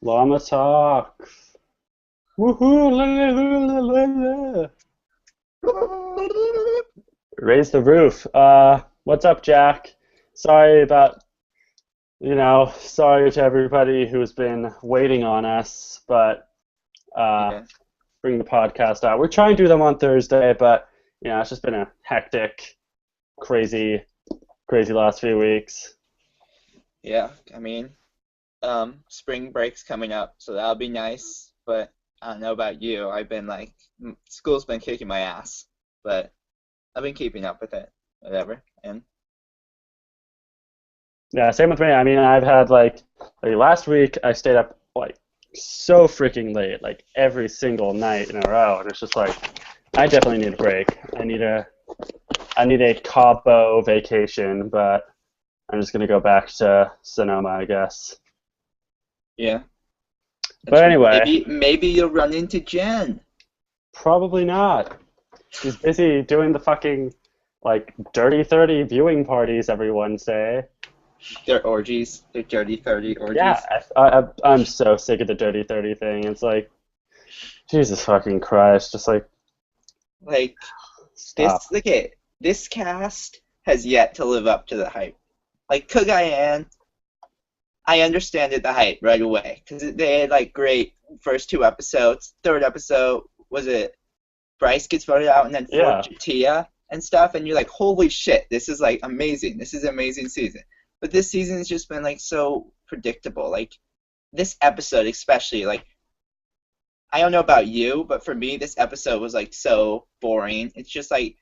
Llama talks. Woohoo! La, la, la, la, la. Raise the roof. What's up, Jack? Sorry about, sorry to everybody who's been waiting on us, but uh, Yeah, bring the podcast out. We're trying to do them on Thursday, but it's just been a hectic, crazy, crazy last few weeks. yeah. I mean, spring break's coming up, so that'll be nice. But I don't know about you. I've been like, school's been kicking my ass, but I've been keeping up with it. Whatever. And Yeah, same with me. I mean, I've had like last week I stayed up like so freaking late, like every single night in a row, and it's just like I definitely need a break. I need a Cabo vacation, but I'm just gonna go back to Sonoma, I guess. yeah, But that's anyway, maybe you'll run into Jen. probably not. She's busy doing the fucking like Dirty 30 viewing parties every Wednesday. Their orgies, their dirty 30 Yeah, orgies. I'm so sick of the Dirty 30 thing. It's like Jesus fucking Christ, just like Like stop. this cast has yet to live up to the hype. Like Cagayan, I understand it, the hype right away because they had like great first two episodes. Third episode was it Bryce gets voted out and then Yeah. fourth Tia and stuff, and you're like, holy shit, this is like amazing. This is an amazing season. But this season has just been like so predictable. Like this episode especially, like I don't know about you, but for me this episode was like so boring. It's just like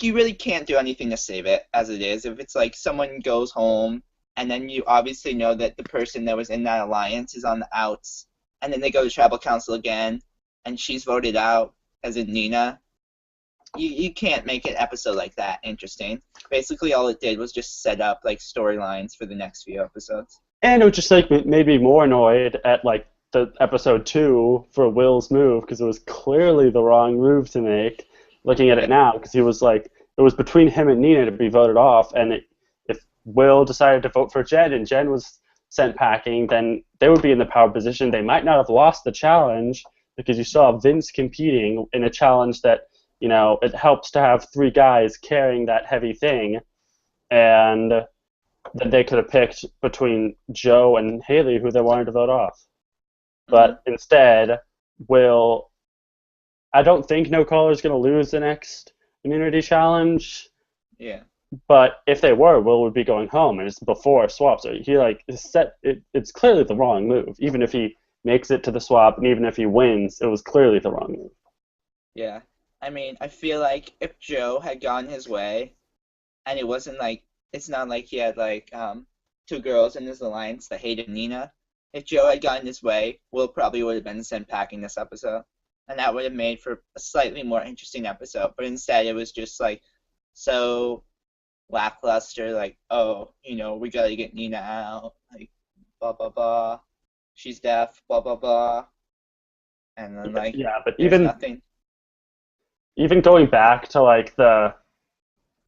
you really can't do anything to save it as it is. If it's like someone goes home and then you obviously know that the person that was in that alliance is on the outs, and then they go to tribal council again, and she's voted out as in Nina. You can't make an episode like that interesting. Basically, all it did was just set up like storylines for the next few episodes. And it was just like maybe more annoyed at like the episode two for Will's move because it was clearly the wrong move to make. Looking at it Yeah, now, because he was like it was between him and Nina to be voted off, and if Will decided to vote for Jen and Jen was sent packing, then they would be in the power position. They might not have lost the challenge because you saw Vince competing in a challenge that it helps to have three guys carrying that heavy thing, and that they could have picked between Joe and Haley who they wanted to vote off. hmm But instead, Will, I don't think No Caller is going to lose the next immunity challenge. yeah, But if they were, Will would be going home, and it's before a swap. So he like is set. It's clearly the wrong move. Even if he makes it to the swap, and even if he wins, it was clearly the wrong move. yeah. I mean, I feel like if Joe had gone his way, and it wasn't like it's not like he had like two girls in his alliance that hated Nina. If Joe had gotten his way, Will probably would have been sent packing this episode, and that would have made for a slightly more interesting episode. But instead, it was just like so lackluster. Like, oh, we gotta get Nina out. Like, blah blah blah. She's deaf. Blah blah blah. And then like, Yeah, but there's even nothing. even going back to like the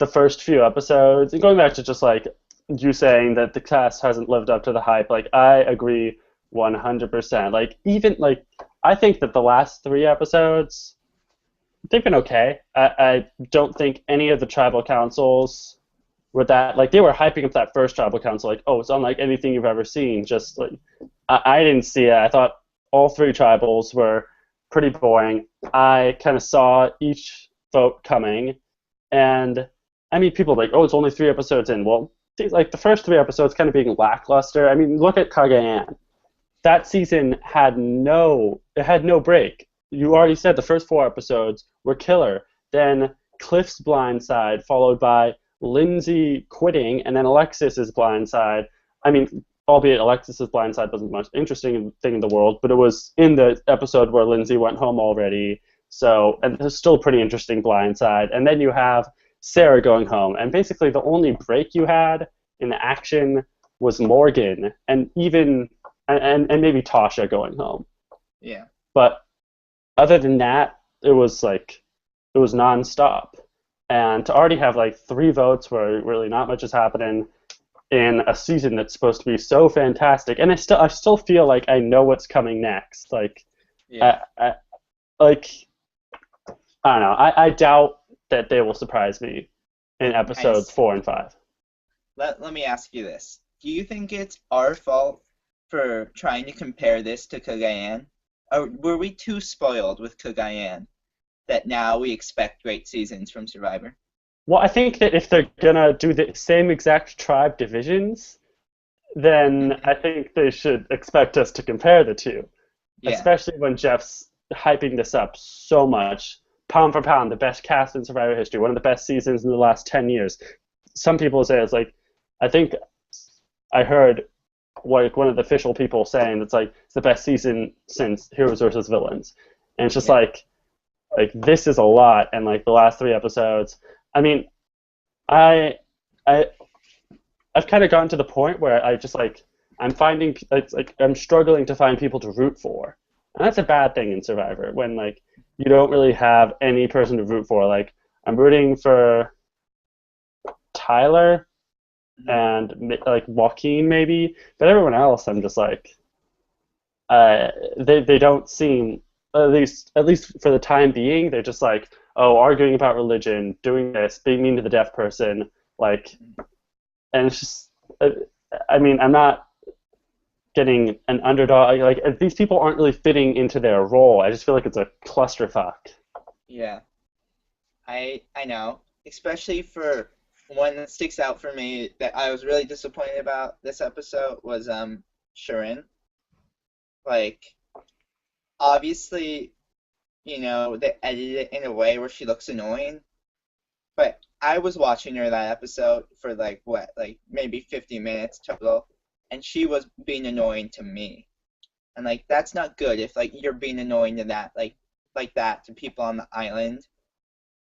first few episodes, and going back to just like you saying that the cast hasn't lived up to the hype, like I agree 100%. Like even like I think that the last three episodes they've been okay. I don't think any of the tribal councils were that like they were hyping up that first tribal council like oh it's unlike anything you've ever seen. Just like I didn't see it. I thought all three tribals were pretty boring. I kind of saw each vote coming, and I mean, people are like, oh, it's only three episodes in. Well, like the first three episodes kind of being lackluster. I mean, look at Cagayan. That season had no break. You already said the first four episodes were killer. Then Cliff's blind side, followed by Lindsay quitting, and then Alexis's blind side. I mean, albeit Alexis's blind side wasn't the most interesting thing in the world, but it was in the episode where Lindsay went home already. So, and it's still a pretty interesting blind side. And then you have Sarah going home, and basically the only break you had in the action was Morgan, and even and maybe Tasha going home. Yeah. But other than that, it was nonstop. And to already have like three votes where really not much is happening, in a season that's supposed to be so fantastic, and I still feel like I know what's coming next. Yeah. I like I don't know. I doubt that they will surprise me in I episodes 4 and 5. let me ask you this. Do you think it's our fault for trying to compare this to Cagayan? Or were we too spoiled with Cagayan that now we expect great seasons from Survivor? Well, I think that if they're gonna do the same exact tribe divisions, then Hmm. I think they should expect us to compare the two, Yeah. especially when Jeff's hyping this up so much. Pound for pound, the best cast in Survivor history, one of the best seasons in the last 10 years. Some people say it's like, I think I heard like one of the official people saying it's like it's the best season since Heroes versus Villains, and it's just Yeah. like this is a lot, and like the last 3 episodes. I mean, I I I've kind of gotten to the point where I just like I'm finding like I'm struggling to find people to root for, and that's a bad thing in Survivor when like you don't really have any person to root for. Like I'm rooting for Tyler Hmm. and like Joaquin maybe, but everyone else I'm just like they don't seem, at least for the time being, they're just like, oh, arguing about religion, doing this, being mean to the deaf person, like, and it's just uh, I mean I'm not getting an underdog, like these people aren't really fitting into their role. I just feel like it's a clusterfuck. Yeah. I know. Especially for one that sticks out for me that I was really disappointed about this episode was Sharon. Like obviously, they edited it in a way where she looks annoying, but I was watching her that episode for like what, like maybe 50 minutes total, and she was being annoying to me. And like that's not good if like you're being annoying to that like that to people on the island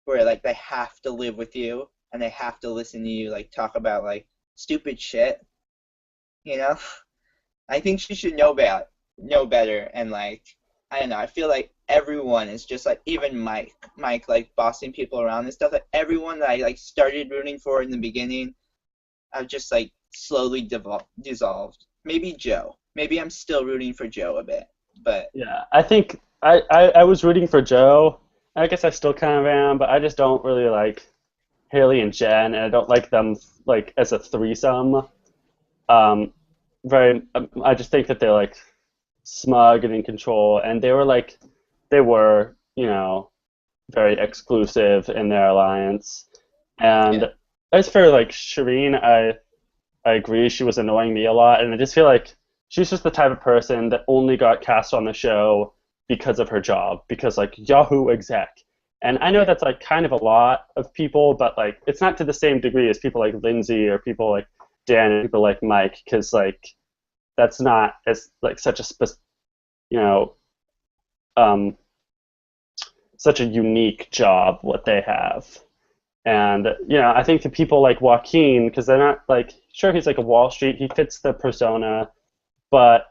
where like they have to live with you and they have to listen to you like talk about like stupid shit, you know? I think she should know better and like I don't know, I feel like everyone is just like even Mike like bossing people around and stuff, like everyone that I like started rooting for in the beginning I've just like slowly dissolved. Maybe Joe. Maybe I'm still rooting for Joe a bit, but Yeah, I think I was rooting for Joe. I guess I still kind of am, but I just don't really like Haley and Jen, and I don't like them like as a threesome. Um, I just think that they're like smug and in control, and they were, very exclusive in their alliance. yeah. And as for like Shireen, I agree she was annoying me a lot, and I just feel like she's just the type of person that only got cast on the show because of her job, because like Yahoo exec. And I know Yeah. that's like kind of a lot of people, but like it's not to the same degree as people like Lindsay or people like Dan and people like Mike, because like that's not as like you know um, such a unique job what they have. And I think the people like Joaquin, because they're not like sure he's like a Wall Street, he fits the persona, but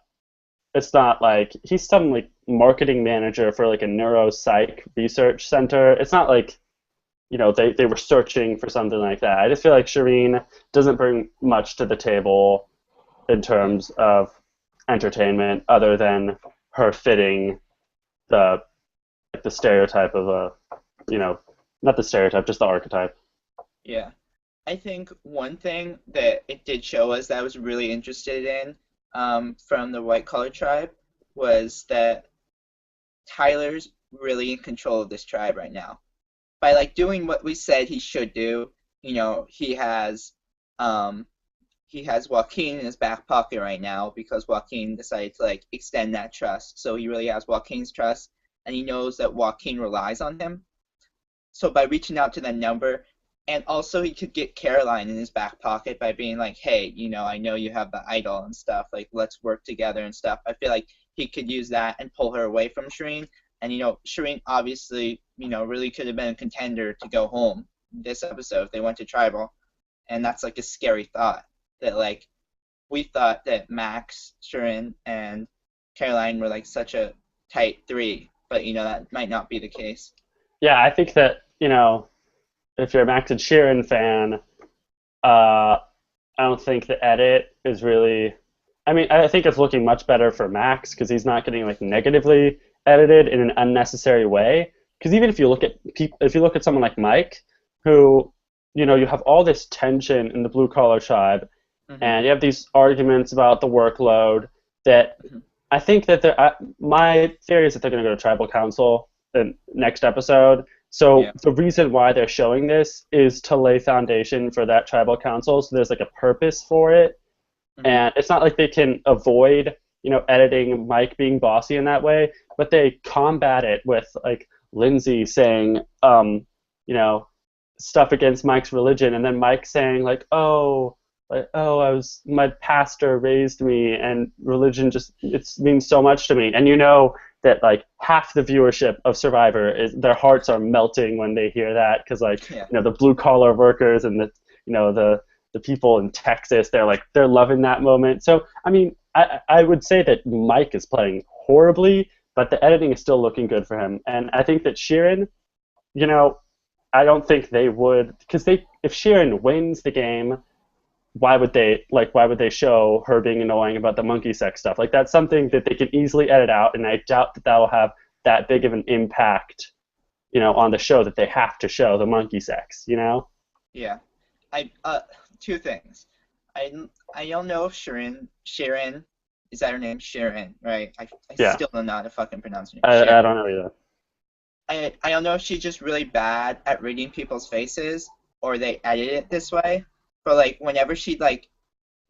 it's not like he's some like marketing manager for like a neuropsych research center. It's not like they were searching for something like that. I just feel like Shireen doesn't bring much to the table in Yeah. terms of entertainment other than her fitting the the stereotype of a you know not the stereotype, just the archetype. Yeah. I think one thing that it did show us that I was really interested in from the white collar tribe was that Tyler's really in control of this tribe right now. By like doing what we said he should do, um he has Joaquin in his back pocket right now because Joaquin decided to like extend that trust. So he really has Joaquin's trust and he knows that Joaquin relies on him. So by reaching out to that number, and also he could get Caroline in his back pocket by being like, hey, I know you have the idol and stuff, like let's work together and stuff. I feel like he could use that and pull her away from Shireen. And Shireen obviously, really could have been a contender to go home this episode if they went to tribal. And that's like a scary thought that like we thought that Max, Shireen, and Caroline were like such a tight three, but that might not be the case. Yeah, I think that if you're a Max and Sheeran fan, uh, I don't think the edit is really. I mean, I think it's looking much better for Max because he's not getting like negatively edited in an unnecessary way. Because even if you look at if you look at someone like Mike, who, you have all this tension in the blue collar tribe, Hmm. and you have these arguments about the workload that Hmm. I think that my theory is that they're going to go to tribal council the next episode. So Yeah. the reason why they're showing this is to lay foundation for that tribal council. So there's like a purpose for it, Hmm. and it's not like they can avoid, editing Mike being bossy in that way, but they combat it with like Lindsay saying, you know, stuff against Mike's religion, and then Mike saying like, oh, my pastor raised me, and religion just it means so much to me, and that like half the viewership of Survivor is their hearts are melting when they hear that because like Yeah. the blue collar workers and the people in Texas, they're loving that moment. So I mean, I would say that Mike is playing horribly, but the editing is still looking good for him, and I think that Sheeran, you know, I don't think they would because they if Sheeran wins the game, why would they show her being annoying about the monkey sex stuff? Like that's something that they can easily edit out, and I doubt that will have that big of an impact, on the show that they have to show the monkey sex. Yeah. I two things. I I don't know if Sharon is that her name? Sharon, right? I Yeah, still don't know how to fucking pronounce her name. I Sharon. don't know either. I don't know if she's just really bad at reading people's faces or they edit it this way. But like whenever she'd like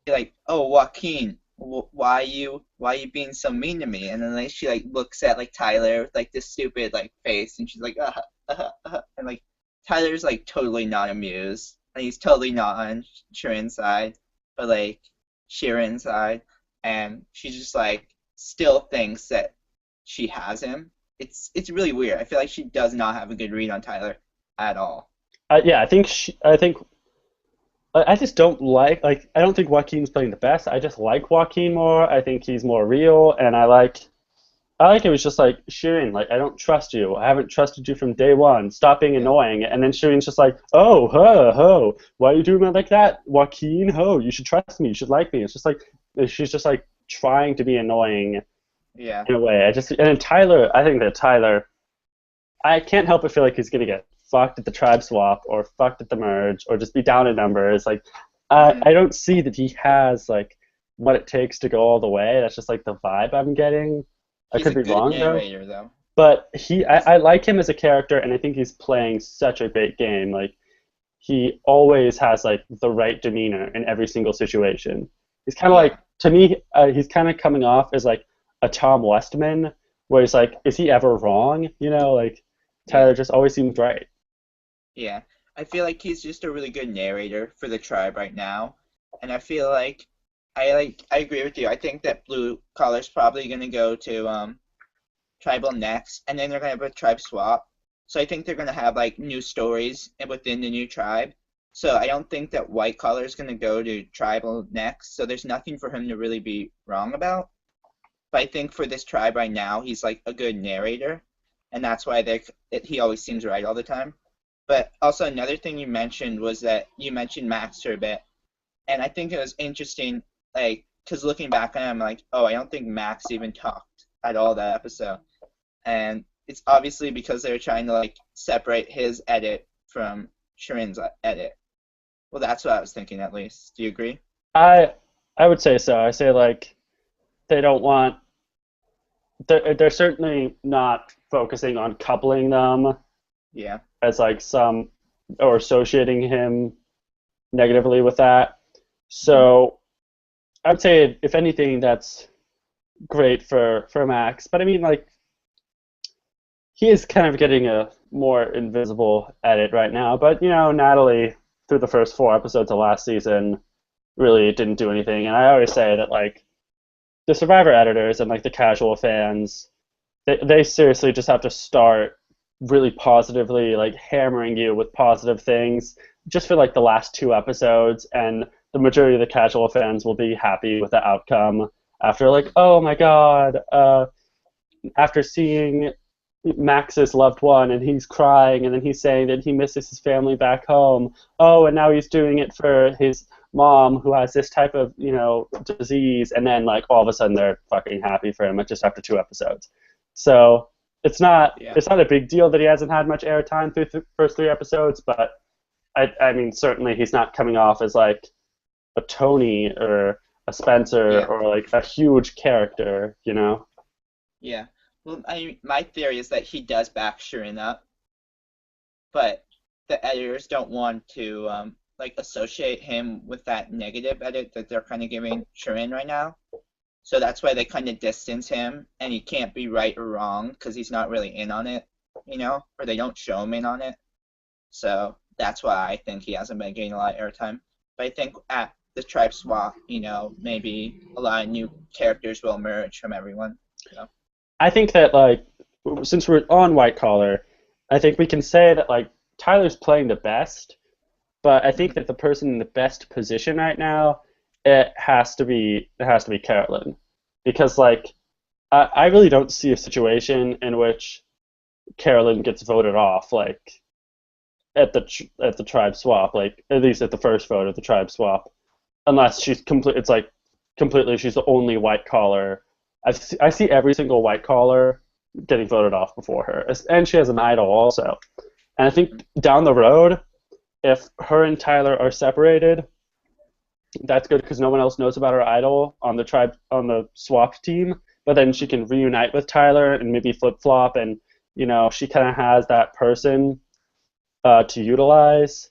be like, "Oh, Joaquin, why you being so mean to me?" And then like she like looks at like Tyler with like this stupid like face, and she's like, and like Tyler's like totally not amused, and he's totally not on Sharon's side, but like Sharon's side, and she just like still thinks that she has him. It's really weird. I feel like she does not have a good read on Tyler at all. Yeah, I think I just don't like I don't think Joaquin's playing the best. I just like Joaquin more. I think he's more real, and I like it was just like Shirin, like I don't trust you. I haven't trusted you from day one. Stop being Yeah. annoying. And then Shirin's just like, oh, ho, ho, why are you doing that like that, Joaquin? Ho, you should trust me. You should like me. It's just like she's just like trying to be annoying Yeah. in a way. And then Tyler, I think that Tyler, I can't help but feel like he's gonna get fucked at the tribe swap or fucked at the merge or just be down in numbers. Like, Hmm. I don't see that he has like what it takes to go all the way. That's just like the vibe I'm getting. I He's could a be good wrong though. narrator though. But He's I like him as a character, and I think he's playing such a great game. Like he always has like the right demeanor in every single situation. He's kind of like, Yeah. to me, he's kind of coming off as like a Tom Westman, where he's like, is he ever wrong? Like Yeah. Tyler just always seems right. Yeah. I feel like he's just a really good narrator for the tribe right now. And I feel like I agree with you. I think that Blue Collar's probably gonna go to tribal next and then they're gonna have a tribe swap. So I think they're gonna have like new stories within the new tribe. So I don't think that White Collar's gonna go to tribal next. So there's nothing for him to really be wrong about. But I think for this tribe right now, he's like a good narrator, and that's why he always seems right all the time. But also another thing you mentioned was that you mentioned Max for a bit, and I think it was interesting, like, because looking back on it, I'm like, oh, I don't think Max even talked at all that episode, and it's obviously because they were trying to like separate his edit from Shirin's edit. Well, that's what I was thinking at least. Do you agree? I I would say so. I say like they don't want. They're certainly not focusing on coupling them Yeah. as like some or associating him negatively with that. Hmm. So I would say if anything, that's great for Max. But I mean, like he is kind of getting a more invisible edit right now. But Natalie through the first 4 episodes of last season really didn't do anything. And I always say that like the Survivor editors and like the casual fans, they seriously just have to start really positively like hammering you with positive things just for like the last 2 episodes, and the majority of the casual fans will be happy with the outcome after like, oh my god, after seeing Max's loved one and he's crying and then he's saying that he misses his family back home. Oh, and now he's doing it for his mom who has this type of, disease, and then like all of a sudden they're fucking happy for him just after 2 episodes. So Yeah. it's not a big deal that he hasn't had much airtime through the first 3 episodes, but I mean certainly he's not coming off as like a Tony or a Spencer Yeah. or like a huge character, you know? Yeah. Well, my theory is that he does back Shirin up, but the editors don't want to like associate him with that negative edit that they're kind of giving Shirin right now. So that's why they kind of distance him, and he can't be right or wrong because he's not really in on it, or they don't show him in on it. So that's why I think he hasn't been getting a lot of airtime. But I think at the tribe swap, maybe a lot of new characters will emerge from everyone. I think that like since we're on white collar, I think we can say that like Tyler's playing the best, but I think Mhm. that the person in the best position right now, it has to be Carolyn, because like I really don't see a situation in which Carolyn gets voted off like at the tribe swap, like at least at the first vote of the tribe swap, unless she's complete. It's like completely she's the only white collar. I see every single white collar getting voted off before her, and she has an idol also. And I think down the road, if her and Tyler are separated, that's good because no one else knows about her idol on the swap team. But then she can reunite with Tyler and maybe flip flop, and she kind of has that person to utilize.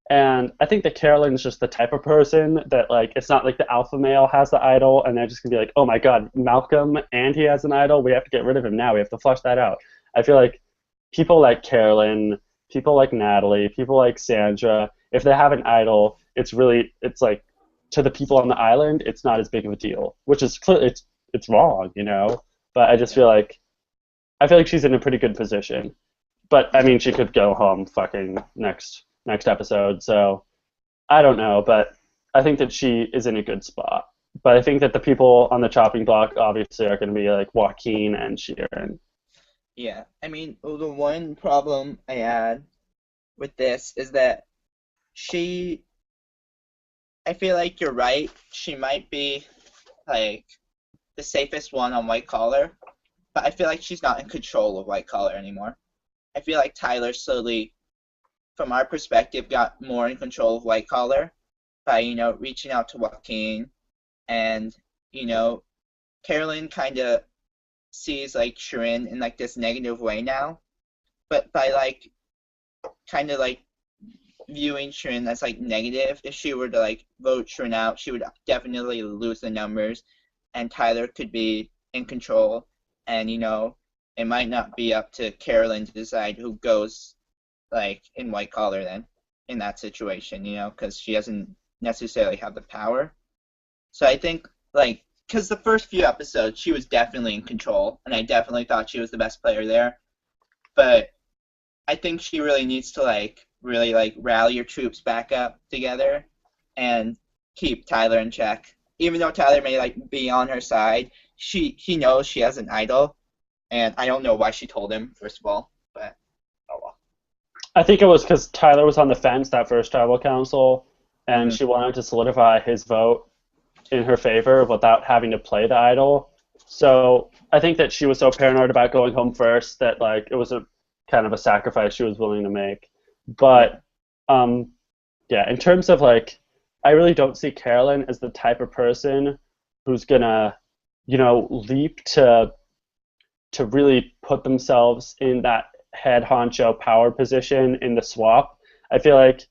And I think that Carolyn's just the type of person that like it's not like the alpha male has the idol and they're just gonna be like, oh my god, Malcolm and he has an idol. We have to get rid of him now. We have to flush that out. I feel like people like Carolyn, people like Natalie, people like Sandra, if they have an idol, it's like to the people on the island, it's not as big of a deal, which is clearly it's wrong, But Yeah. I feel like she's in a pretty good position. But I mean, she could go home fucking next episode. So I don't know, but I think that she is in a good spot. But I think that the people on the chopping block obviously are going to be like Joaquin and Sheeran. Yeah. I mean, well, the one problem I had with this is that she, I feel like you're right. She might be like the safest one on white collar, but I feel like she's not in control of white collar anymore. I feel like Tyler slowly, from our perspective, got more in control of white collar by, reaching out to Joaquin, and, you know, Carolyn kind of sees like Shirin in like this negative way now, but by like kind of like viewing Shirin as like negative, if she were to like vote Shirin out, she would definitely lose the numbers, and Tyler could be in control, and it might not be up to Carolyn to decide who goes like in white collar then in that situation, because she doesn't necessarily have the power. So I think like because the first few episodes she was definitely in control, and I definitely thought she was the best player there. But I think she really needs to like really like rally your troops back up together and keep Tyler in check. Even though Tyler may like be on her side, he knows she has an idol, and I don't know why she told him first of all, but oh well. I think it was because Tyler was on the fence that first tribal council, and Hmm. she wanted to solidify his vote in her favor without having to play the idol. So I think that she was so paranoid about going home first that like it was a kind of a sacrifice she was willing to make. Yeah. But um, yeah, in terms of like, I really don't see Carolyn as the type of person who's gonna, leap to really put themselves in that head honcho power position in the swap. I feel like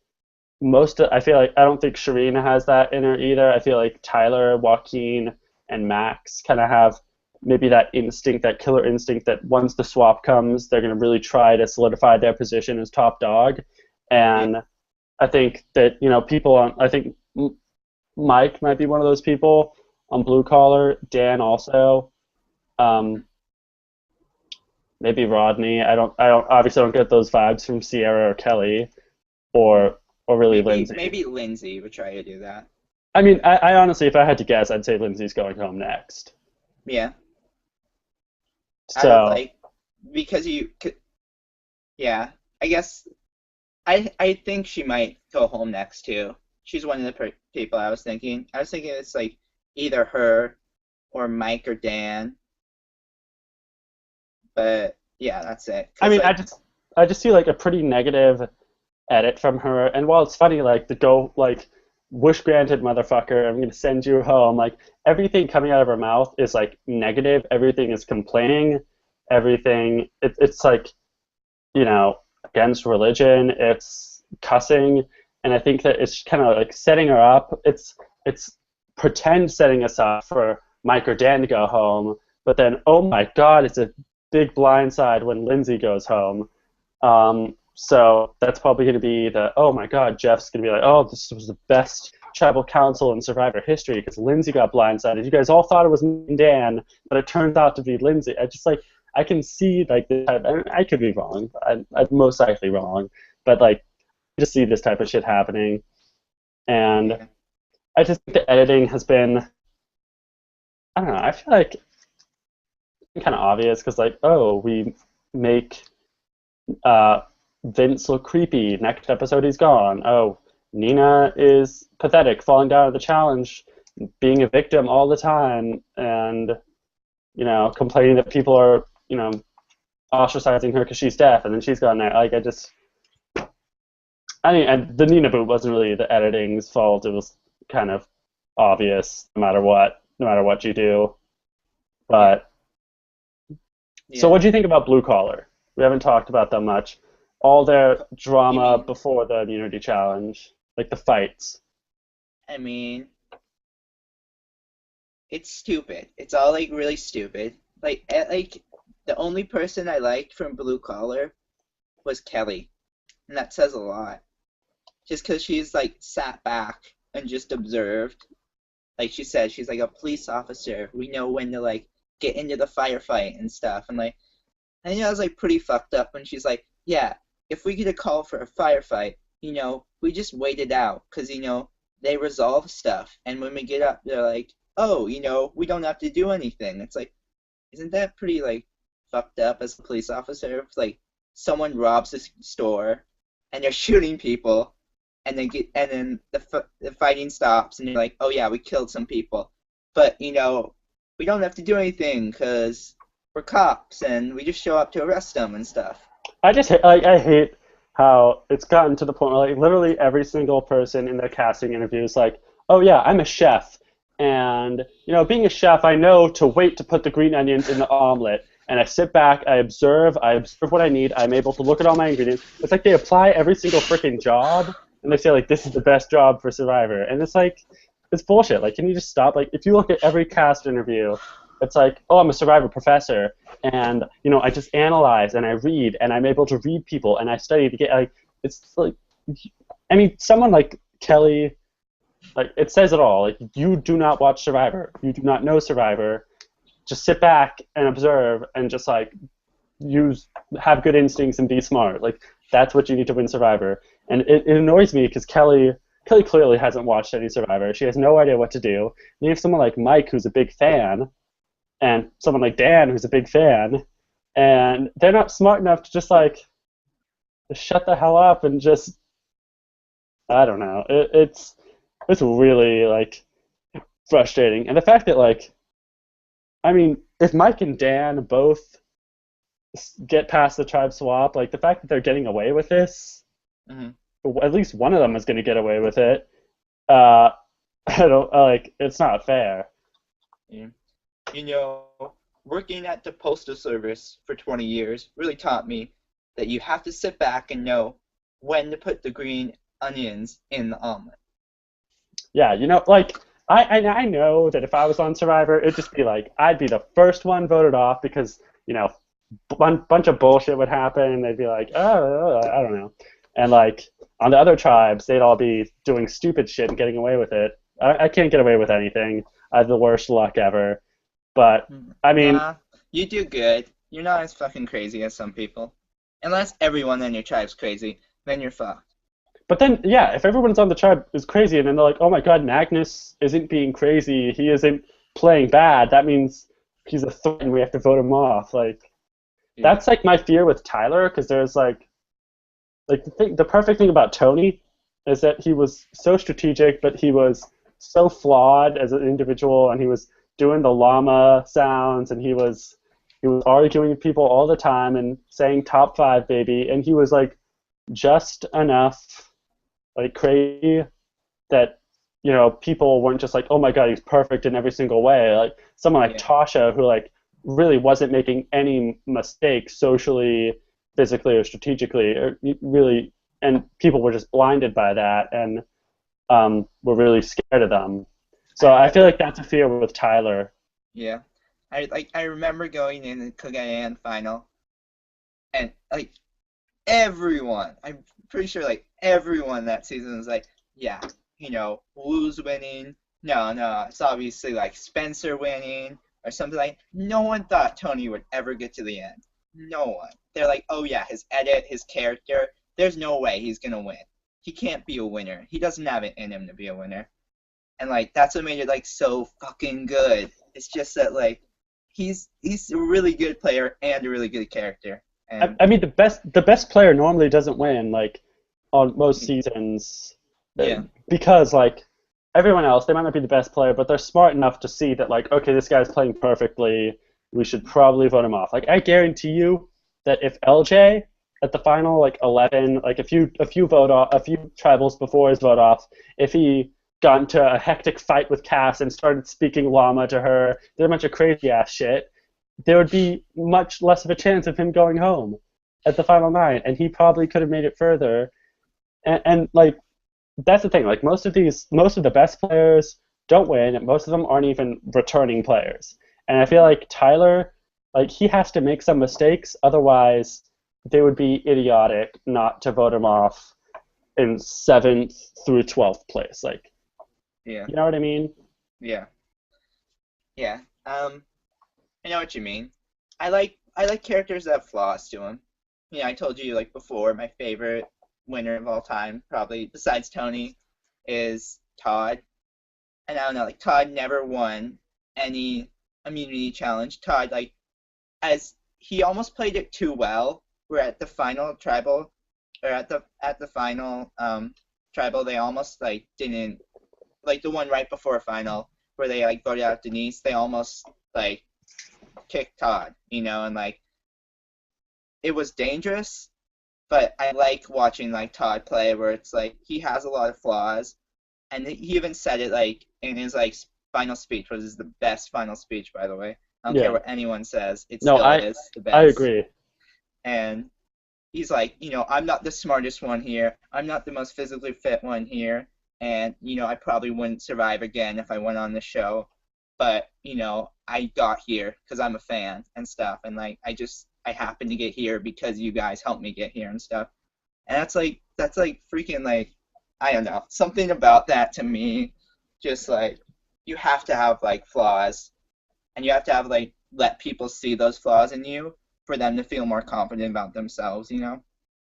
I feel like I don't think Sharina has that in her either. I feel like Tyler, Joaquin, and Max kind of have maybe that instinct, that killer instinct that once the swap comes, they're going to really try to solidify their position as top dog. Yeah. And I think that, I think Mike might be one of those people on blue collar, Dan also, um, maybe Rodney. Obviously I don't get those vibes from Sierra or Kelly Hmm. or really Maybe Lindsay. maybe Lindsay would try to do that. I mean, I honestly, if I had to guess, I'd say Lindsay's going home next. Yeah. Out of So like because yeah, I guess I think she might go home next too. she's one of the people I was thinking. I was thinking it's like either her or Mike or Dan. But yeah, that's it. I 'Cause mean, like, I just see like a pretty negative edit from her. And while it's funny, like the go like wish granted, motherfucker, I'm gonna send you home. Like everything coming out of her mouth is like negative. Everything is complaining. Everything it's like against religion. It's cussing, and I think that it's kind of like setting her up. It's pretend setting us up for Mike or Dan to go home, but then oh my God, it's a big blindside when Lindsay goes home. So that's probably going to be the, oh my God, Jeff's going to be like, oh, this was the best tribal council in Survivor history because Lindsay got blindsided. You guys all thought it was me and Dan, but it turns out to be Lindsay. I can see like this type, I could be wrong. I'm most likely wrong, but like, I just see this type of shit happening. And yeah, I just think the editing has been, I don't know, I feel like kind of obvious because like, oh, we make uh, Vince look creepy. Next episode, he's gone. Oh, Nina is pathetic, falling down at the challenge, being a victim all the time, and complaining that people are ostracizing her because she's deaf, and then she's gone now. Like I mean, and the Nina boot wasn't really the editing's fault. It was kind of obvious, no matter what you do. yeah, But so, yeah. what do you think about Blue Collar? We haven't talked about them much. All their You drama mean? before the immunity challenge, like the fights. I mean, it's stupid. It's all like really stupid. Like the only person I liked from Blue Collar was Kelly, and that says a lot. Just because she's like sat back and just observed. Like she said, she's like a police officer. We know when to like get into the firefight and stuff. And like, I think I was like pretty fucked up when she's like, yeah, if we get a call for a firefight, we just wait it out because they resolve stuff. And when we get up, they're like, oh, we don't have to do anything. It's like, isn't that pretty like fucked up as a police officer? If, like someone robs a store and they're shooting people, and then the fighting stops, and you're like, oh yeah, we killed some people, but we don't have to do anything because we're cops and we just show up to arrest them and stuff. I hate how it's gotten to the point where like literally every single person in their casting interview is like, oh yeah, I'm a chef, and being a chef, I know to wait to put the green onions in the omelet. And I sit back, I observe what I need, I'm able to look at all my ingredients. It's like they apply every single freaking job, and they say like this is the best job for Survivor, and it's like it's bullshit. Like, can you just stop? Like, if you look at every cast interview, it's like, oh, I'm a Survivor professor, and I just analyze and I read, and I'm able to read people, and I study to get like it's like, I mean, someone like Kelly, like it says it all. Like, you do not watch Survivor, you do not know Survivor. Just sit back and observe, and just like have good instincts and be smart. Like that's what you need to win Survivor. And it annoys me because Kelly clearly hasn't watched any Survivor. She has no idea what to do. And you have someone like Mike who's a big fan, and someone like Dan who's a big fan, and they're not smart enough to just like shut the hell up and just I don't know. It's really like frustrating. And the fact that like I mean, if Mike and Dan both get past the tribe swap, like the fact that they're getting away with this, Hmm. at least one of them is going to get away with it. Uh, I don't like. It's not fair. Yeah. You know, working at the postal service for 20 years really taught me that you have to sit back and know when to put the green onions in the omelet. Yeah, like I know that if I was on Survivor, it'd just be like I'd be the first one voted off because bunch of bullshit would happen, and they'd be like, oh, I don't know, and like on the other tribes, they'd all be doing stupid shit and getting away with it. I can't get away with anything. I have the worst luck ever. But I mean, Nah, you do good. You're not as fucking crazy as some people. Unless everyone in your tribe's crazy, then you're fucked. but then yeah, if everyone's on the tribe is crazy, and then they're like, oh my God, Magnus isn't being crazy. He isn't playing bad. That means he's a threat, and we have to vote him off. Like Yeah. that's like my fear with Tyler, because there's like the perfect thing about Tony is that he was so strategic, but he was so flawed as an individual, and he was doing the llama sounds, and he was arguing with people all the time and saying top five baby, and he was like just enough like crazy that people weren't just like, oh my god, he's perfect in every single way. Like someone like Yeah. Tasha, who like really wasn't making any mistakes socially, physically, or strategically, or really, and people were just blinded by that and were really scared of them. I So I feel remember. like that's a fear with Tyler. Yeah. I remember going in the Cagayan final, and like everyone, I'm pretty sure like everyone that season was like, yeah, Wu's winning. No, no, it's obviously like Spencer winning or something like. No one thought Tony would ever get to the end. No one. They're like, oh yeah, his edit, his character. There's no way he's gonna win. He can't be a winner. He doesn't have it in him to be a winner. And like that's what made it like so fucking good. It's just that like he's a really good player and a really good character. And I mean, the best player normally doesn't win, like on most seasons, uh, yeah, because like everyone else, they might not be the best player, but they're smart enough to see that like, okay, this guy's playing perfectly. We should probably vote him off. Like I guarantee you that if LJ at the final like 11, like a few tribals before his vote off, if he got into a hectic fight with Cass and started speaking llama to her, did a bunch of crazy ass shit, there would be much less of a chance of him going home at the final nine, and he probably could have made it further. And like that's the thing. Like most of the best players don't win, and most of them aren't even returning players. And I feel like Tyler, like he has to make some mistakes, otherwise they would be idiotic not to vote him off in 7th through 12th place. Like, yeah, you know what I mean? yeah, yeah. I know what you mean. I like characters that have flaws to them. I told you like before, my favorite winner of all time, probably besides Tony, is Todd. And I don't know, like Todd never won any immunity challenge. Todd like as he almost played it too well. We're at the final tribal, or at the final tribal. They almost like didn't like the one right before final where they like voted out Denise. They almost like kicked Todd, and like it was dangerous. But I like watching like Todd play, where it's like he has a lot of flaws, and he even said it like in his like final speech, which is the best final speech, by the way. I don't care Yeah. what anyone says, it No, still I is the I best. agree. And he's like, I'm not the smartest one here. I'm not the most physically fit one here. And, I probably wouldn't survive again if I went on the show. But, I got here because I'm a fan and stuff. And, like, I happened to get here because you guys helped me get here and stuff. And that's like freaking, like, I don't know. Something about that to me, just like, you have to have, like, flaws. And you have to have, like, let people see those flaws in you for them to feel more confident about themselves.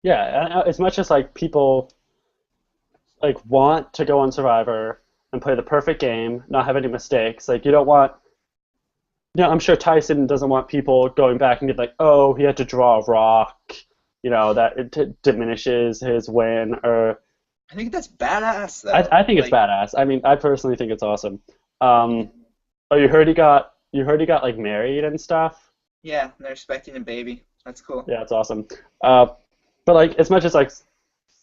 Yeah, as much as like people like want to go on Survivor and play the perfect game, not have any mistakes. Like you don't want, I'm sure Tyson doesn't want people going back and get like, oh, he had to draw a rock, that it diminishes his win. Or I think that's badass I, though. I think it's Like, badass. I mean, I personally think it's awesome. Um, oh, you heard he got like married and stuff. yeah, they're expecting a baby. That's cool. Yeah, it's awesome. Uh, but like as much as like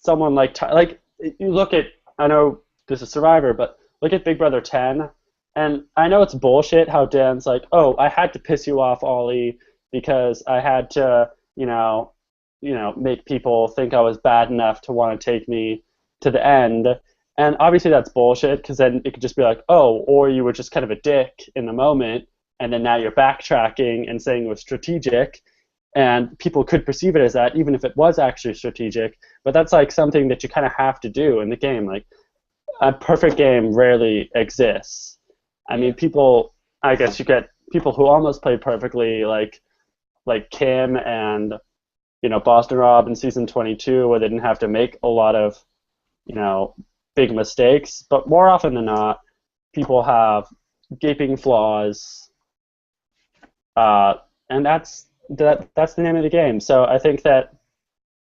someone like like you look at, I know this is Survivor, but look at Big Brother 10, and I know it's bullshit how Dan's like, oh, I had to piss you off, Ollie, because I had to, make people think I was bad enough to want to take me to the end. And obviously that's bullshit because then it could just be like, oh, or you were just kind of a dick in the moment, and then now you're backtracking and saying it was strategic, and people could perceive it as that even if it was actually strategic. But that's like something that you kind of have to do in the game. Like a perfect game rarely exists. I mean, Yeah. people, I guess you get people who almost played perfectly, like Kim and Boston Rob in season 22, where they didn't have to make a lot of big mistakes. But more often than not, people have gaping flaws, uh, and that's the name of the game. So I think that,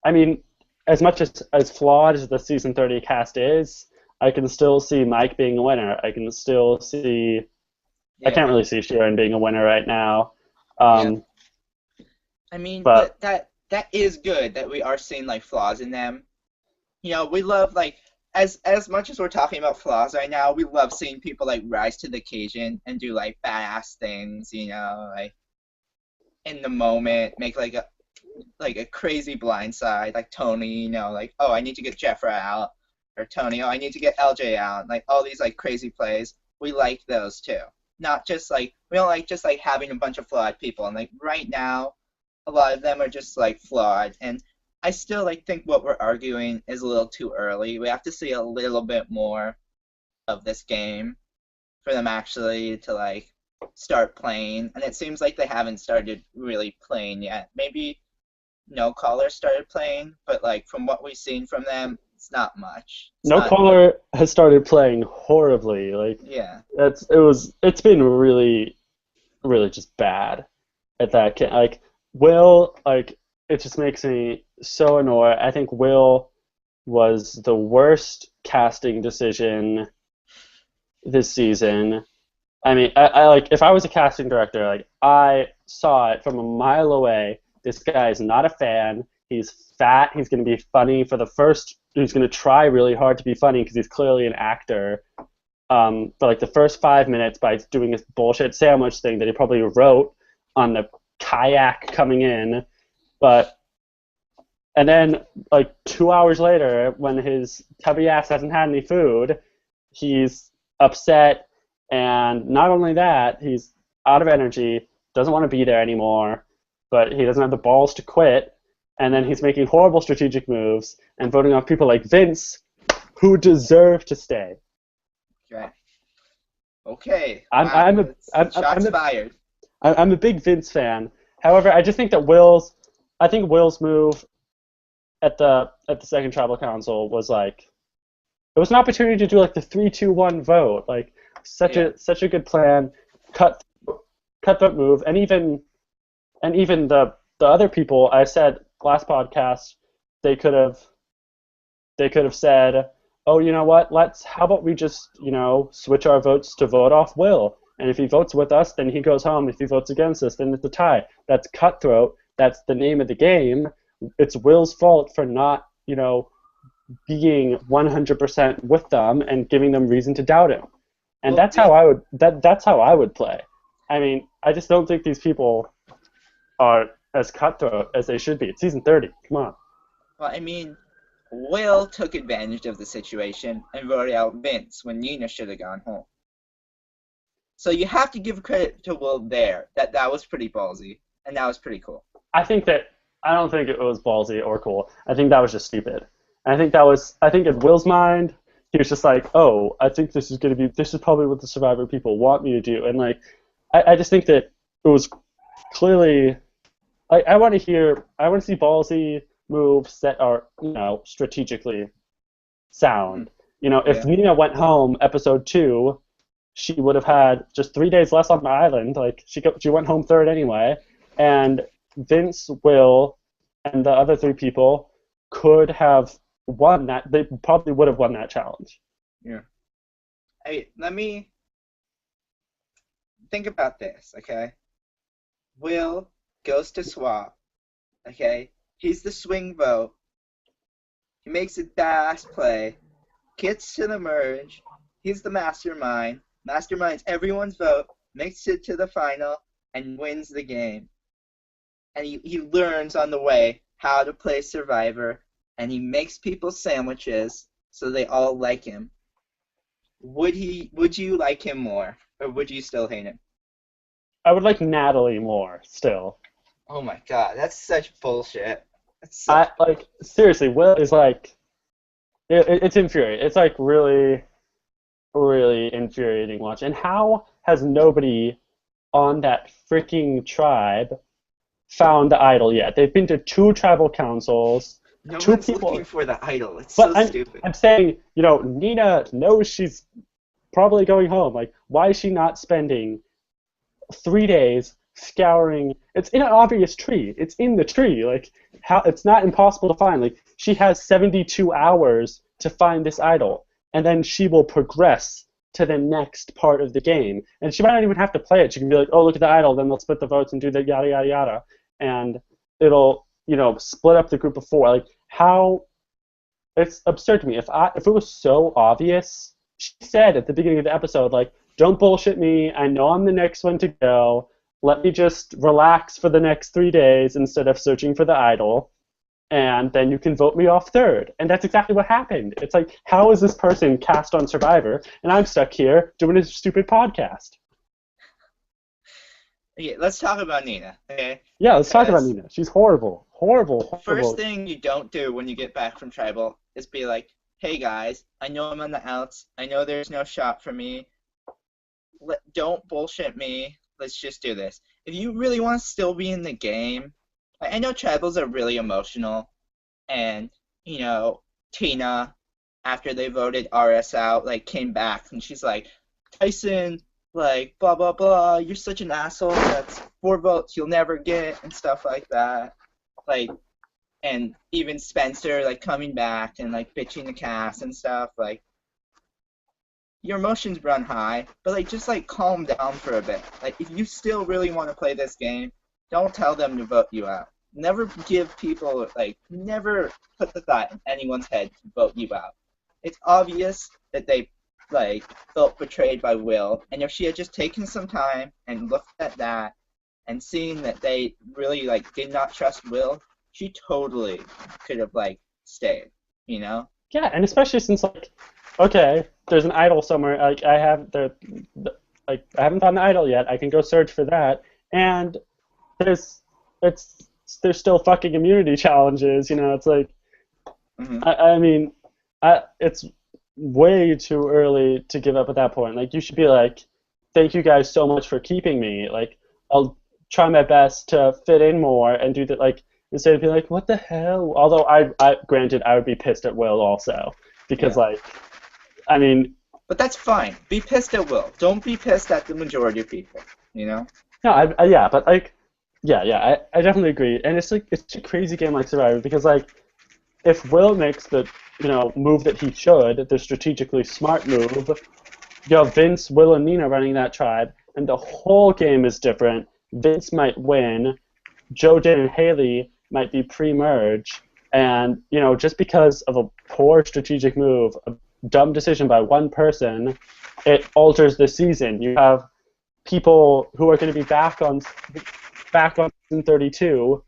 I mean, as much as flawed as the season 30 cast is, I can still see Mike being a winner. I can still see. I Yeah. can't really see Sharon being a winner right now. Yeah. I mean, But but that is good that we are seeing like flaws in them. You know, we love like as much as we're talking about flaws right now, we love seeing people like rise to the occasion and do like badass things. You know, like in the moment, make like a crazy blindside, like Tony. You know, like oh, I need to get Jeffra out, or Tony, oh, I need to get LJ out. Like all these like crazy plays, we like those too. Not just like we don't like just like having a bunch of flawed people. And like right now, a lot of them are just like flawed. And I still like think what we're arguing is a little too early. We have to see a little bit more of this game for them actually to like start playing. And it seems like they haven't started really playing yet. Maybe no caller started playing, but like from what we've seen from them, it's not much. It's no not. caller has started playing horribly. Like Yeah. it's been really really just bad at that. Like Will, like it just makes me so annoyed. I think Will was the worst casting decision this season. I mean, I like if I was a casting director, like I saw it from a mile away. This guy is not a fan. He's fat. He's going to be funny for the first. He's going to try really hard to be funny because he's clearly an actor. For like the first 5 minutes by doing this bullshit sandwich thing that he probably wrote on the kayak coming in, and then like 2 hours later, when his tubby ass hasn't had any food, he's upset, and not only that, he's out of energy, doesn't want to be there anymore, but he doesn't have the balls to quit, and then he's making horrible strategic moves and voting off people like Vince, who deserve to stay. Okay. Okay. I'm Wow. I'm a I'm, Shots I'm fired. I'm a big Vince fan. However, I just think that I think Will's move at the second tribal council was like, it was an opportunity to do like the 3-2-1 vote, like Yeah. such a good plan, cut that move, and even the other people I said last podcast, they could have said, oh, you know what? How about we just, switch our votes to vote off Will? And if he votes with us, then he goes home. If he votes against us, then it's a tie. That's cutthroat. That's the name of the game. It's Will's fault for not, being 100% with them and giving them reason to doubt him. And Well, that's how I would play. I mean, I just don't think these people are as cutthroat as they should be. It's season 30. Come on. well, I mean, Will took advantage of the situation and voted out Vince when Nina should have gone home. So you have to give credit to Will there. That was pretty ballsy, and that was pretty cool. I don't think it was ballsy or cool. I think that was just stupid. And I think in Will's mind, he was just like, oh, I think this is probably what the Survivor people want me to do. And like, I just think that it was clearly, I want to see ballsy moves that are, strategically sound. If Nina went home episode 2, she would have had just 3 days less on the island. Like she went home third anyway, and Vince, Will, and the other 3 people could have won that. They probably would have won that challenge. Yeah. Hey, let me think about this, okay? Will goes to swap, okay? He's the swing vote. He makes a dash play, gets to the merge. He's the mastermind. Masterminds everyone's vote, makes it to the final, and wins the game. And he learns on the way how to play Survivor, and he makes people sandwiches so they all like him. Would you like him more, or would you still hate him? I would like Natalie more still. Oh my god, that's such bullshit. Seriously, Will is like, it's infuriating. It's like really, really infuriating watch. And how has nobody on that freaking tribe found the idol yet? They've been to 2 tribal councils. No 2 one's people. looking for the idol. It's But so stupid. I'm saying, Nina knows she's probably going home. Like, why is she not spending 3 days scouring. It's in an obvious tree. It's in the tree. Like, how it's not impossible to find. Like, she has 72 hours to find this idol, and then she will progress to the next part of the game. And she might not even have to play it. She can be like, oh, look at the idol, then they'll split the votes and do the yada, yada, yada. And it'll, split up the group of 4. Like, how... It's absurd to me. If it was so obvious, she said at the beginning of the episode, like, don't bullshit me. I know I'm the next one to go. Let me just relax for the next 3 days instead of searching for the idol. And then you can vote me off third. And that's exactly what happened. It's like, how is this person cast on Survivor, and I'm stuck here doing a stupid podcast? Okay, let's talk about Nina, okay? Yeah, let's talk about Nina. She's horrible. Horrible. First thing you don't do when you get back from Tribal is be like, hey guys, I know I'm on the outs. I know there's no shot for me. Don't bullshit me. Let's just do this. If you really want to still be in the game, I know Tribals are really emotional, and, Tina, after they voted RS out, like, came back, and she's like, Tyson, like, blah, blah, blah, you're such an asshole, that's 4 votes you'll never get, and stuff like that. Like, and even Spencer, like, coming back and, like, bitching the cast and stuff, like, your emotions run high, but, like, just, like, calm down for a bit. Like, if you still really want to play this game, don't tell them to vote you out. Never give people, like, never put the thought in anyone's head to vote you out. It's obvious that they, like, felt betrayed by Will, and if she had just taken some time and looked at that and seen that they really, like, did not trust Will, she totally could have, like, stayed, Yeah, and especially since, like, okay, there's an idol somewhere, like, I haven't found the idol yet, I can go search for that, and there's still fucking immunity challenges, it's like, it's way too early to give up at that point. Like, you should be like, thank you guys so much for keeping me, like, I'll try my best to fit in more and do that, like, instead of being like, what the hell? Although, granted, I would be pissed at Will also, because, But that's fine. Be pissed at Will. Don't be pissed at the majority of people, No, I definitely agree. And it's a crazy game like Survivor, because, like, if Will makes the, move that he should, the strategically smart move, you have Vince, Will, and Nina running that tribe, and the whole game is different. Vince might win. Joe, Dan, and Haley might be pre-merge, and, just because of a poor strategic move, a dumb decision by one person, it alters the season. You have people who are going to be back on season 32,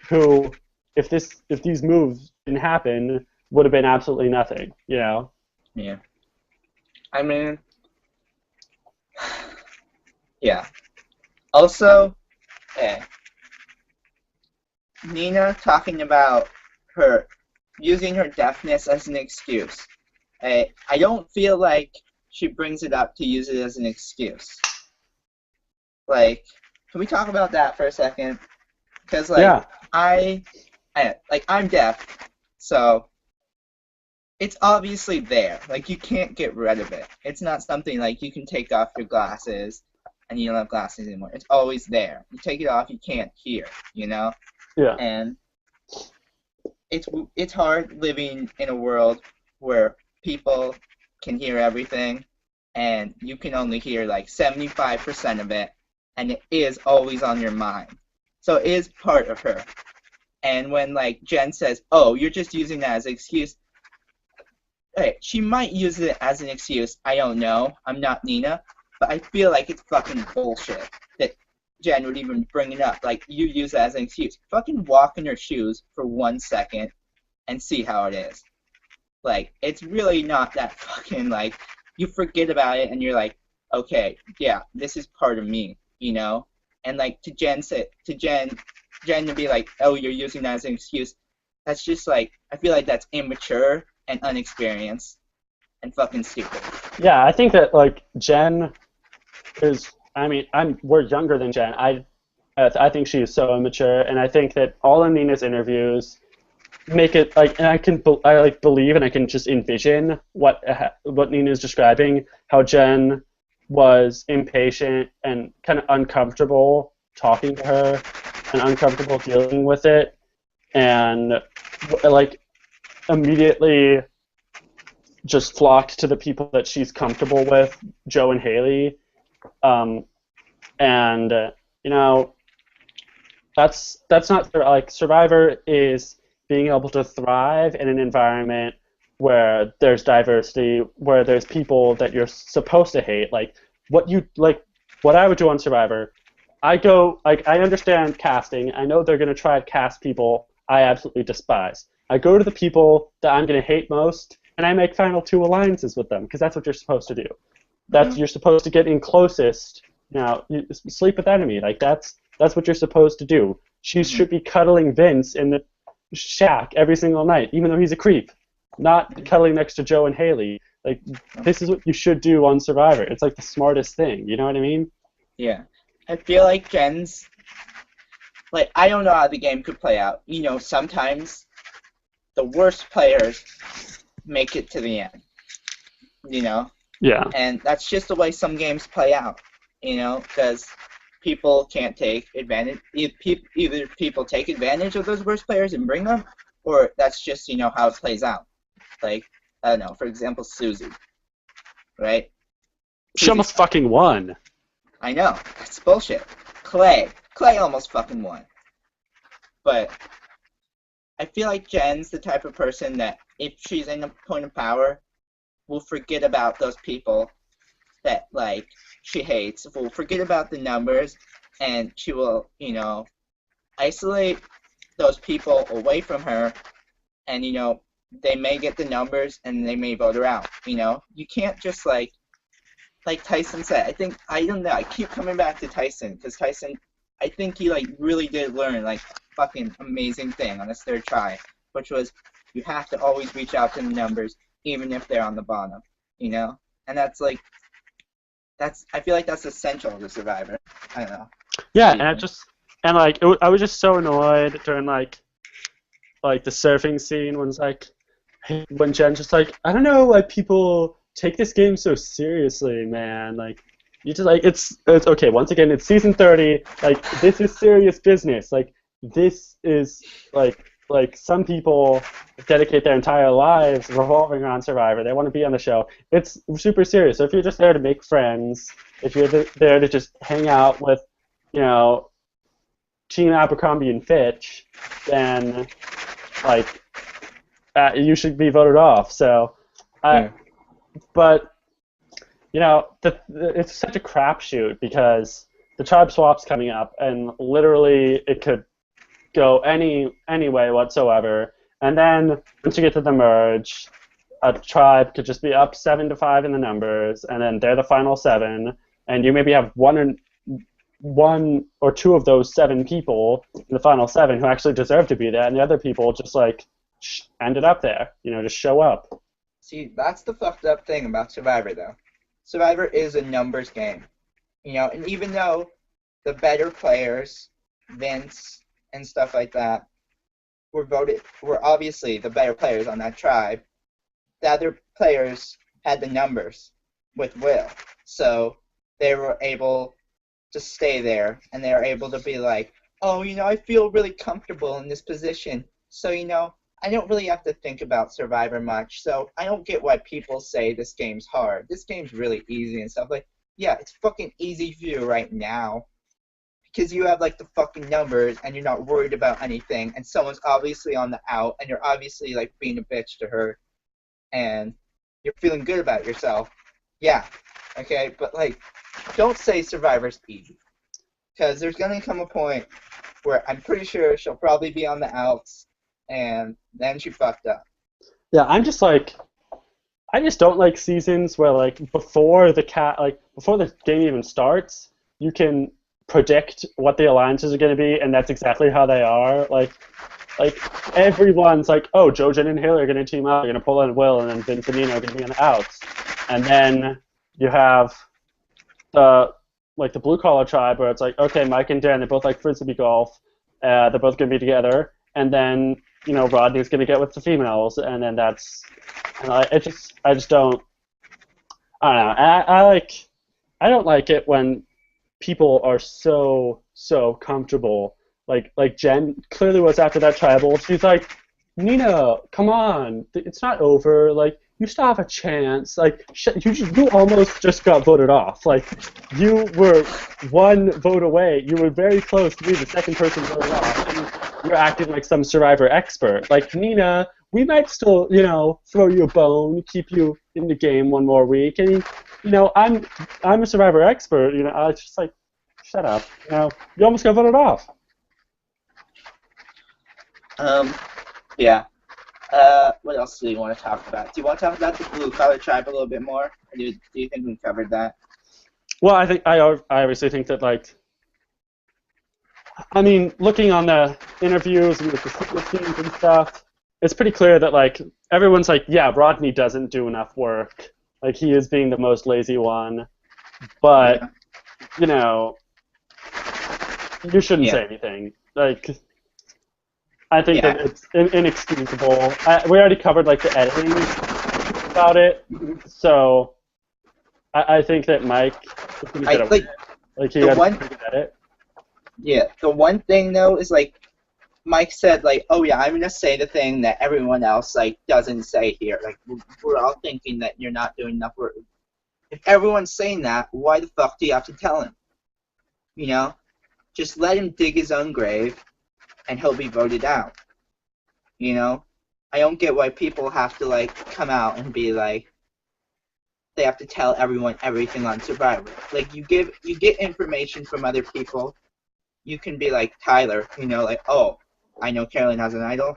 who, if these moves didn't happen, would have been absolutely nothing. Yeah. I mean, yeah. Also, Nina talking about her using her deafness as an excuse. I don't feel like she brings it up to use it as an excuse. Like, can we talk about that for a second? Because, like, yeah. I'm deaf, so it's obviously there. Like, you can't get rid of it. It's not something like you can take off your glasses and you don't have glasses anymore. It's always there. You take it off, you can't hear, Yeah. And it's hard living in a world where people can hear everything, and you can only hear, like, 75% of it, and it is always on your mind. So it is part of her. And when, like, Jen says, oh, you're just using that as an excuse, hey, she might use it as an excuse. I don't know. I'm not Nina. But I feel like it's fucking bullshit that Jen would even bring it up. Like, you use it as an excuse. Fucking walk in her shoes for 1 second and see how it is. Like, it's really not that fucking, like, you forget about it and you're like, okay, yeah, this is part of me, And, like, to Jen to be like, oh, you're using that as an excuse, that's just, like, I feel like that's immature and unexperienced and fucking stupid. Yeah, I think that, like, Jen is, we're younger than Jen. I think she is so immature, and I think that all of Nina's interviews make it, like, and I believe and I can just envision what Nina's describing, how Jen was impatient and kind of uncomfortable talking to her and uncomfortable dealing with it, and like immediately just flocked to the people that she's comfortable with, Joe and Haley. Um, and you know, that's not like Survivor is being able to thrive in an environment where there's diversity, where there's people that you're supposed to hate. What I would do on Survivor, I go like I understand casting. I know they're gonna try to cast people I absolutely despise. I go to the people that I'm gonna hate most, and I make final two alliances with them because that's what you're supposed to do. That's You're supposed to get in closest. You sleep with enemy. Like that's what you're supposed to do. She should be cuddling Vince in the shack every single night, even though he's a creep. Not cuddling next to Joe and Haley. Like this is what you should do on Survivor. It's like the smartest thing. You know what I mean? Yeah. I feel like Jen's like I don't know how the game could play out. Sometimes the worst players make it to the end. Yeah. And that's just the way some games play out. Because people can't take advantage. Either people take advantage of those worst players and bring them, or that's just how it plays out. Like I don't know. For example, Susie, right? She almost fucking won. I know. That's bullshit. Clay almost fucking won. But I feel like Jen's the type of person that if she's in a point of power, will forget about those people that like she hates. Will forget about the numbers, and she will, isolate those people away from her, and they may get the numbers and they may vote her out. You can't just like Tyson said. I don't know. I keep coming back to Tyson because Tyson, I think he really did learn a fucking amazing thing on his third try, which was you have to always reach out to the numbers even if they're on the bottom. And that's I feel like that's essential to Survivor. I don't know. Yeah, and I was just so annoyed during like the surfing scene when Jen's just like, I don't know why people take this game so seriously, man. Like, you just it's okay. Once again, it's season 30. Like, this is serious business. Like, this is like some people dedicate their entire lives revolving around Survivor. They want to be on the show. It's super serious. So if you're just there to make friends, if you're there to just hang out with, Team Abercrombie and Fitch, then you should be voted off. So, but it's such a crapshoot because the tribe swap's coming up, and literally it could go any way whatsoever. And then once you get to the merge, a tribe could just be up 7-5 in the numbers, and then they're the final 7, and you maybe have one or two of those 7 people in the final 7 who actually deserve to be there, and the other people just ended up there, just show up. See, that's the fucked up thing about Survivor, though. Survivor is a numbers game, and even though the better players, Vince and stuff like that, were obviously the better players on that tribe, the other players had the numbers with Will, so they were able to stay there, and they were able to be like, oh, I feel really comfortable in this position, so, I don't really have to think about Survivor much, so I don't get why people say this game's hard. This game's really easy and stuff. Yeah, it's fucking easy for you right now because you have, the fucking numbers and you're not worried about anything, and someone's obviously on the out, and you're obviously, being a bitch to her, and you're feeling good about yourself. Yeah, okay? But, don't say Survivor's easy because there's going to come a point where I'm pretty sure she'll probably be on the outs, and then she fucked up. Yeah, I just don't like seasons where before the game even starts, you can predict what the alliances are going to be, and that's exactly how they are. Everyone's oh, Joe, Jen, and Haley are going to team up, they're going to pull in Will, and then Vince and Nina are going to be on the outs. And then you have the blue collar tribe where it's okay, Mike and Dan, they both like frisbee golf, they're both going to be together, and then Rodney's going to get with the females, and then I just don't. I don't know. I don't like it when people are so comfortable. Like Jen clearly was after that tribal. She's like, Nina, come on, it's not over. Like you still have a chance. Like you almost just got voted off. Like you were one vote away. You were very close to being the second person voted off, and you're acting like some Survivor expert. Like Nina, we might still, throw you a bone, keep you in the game one more week, and I'm a Survivor expert. I was just like, shut up. You almost got voted off. Yeah. What else do you want to talk about? Do you want to talk about the blue collar tribe a little bit more? Or do you think we covered that? Well, I obviously think that looking on the interviews and with the secret teams and stuff, it's pretty clear that everyone's like, yeah, Rodney doesn't do enough work. Like he is being the most lazy one, but you shouldn't say anything. Like I think that it's inexcusable. We already covered the editing about it, so I think that Mike is going to get away. He had a pretty good edit. Yeah, the one thing though is Mike said oh yeah, I'm gonna say the thing that everyone else doesn't say here. We're all thinking that you're not doing enough work. If everyone's saying that, why the fuck do you have to tell him? Just let him dig his own grave, and he'll be voted out. I don't get why people have to come out and be they have to tell everyone everything on Survivor. You get information from other people. You can be like Tyler, oh, I know Carolyn has an idol.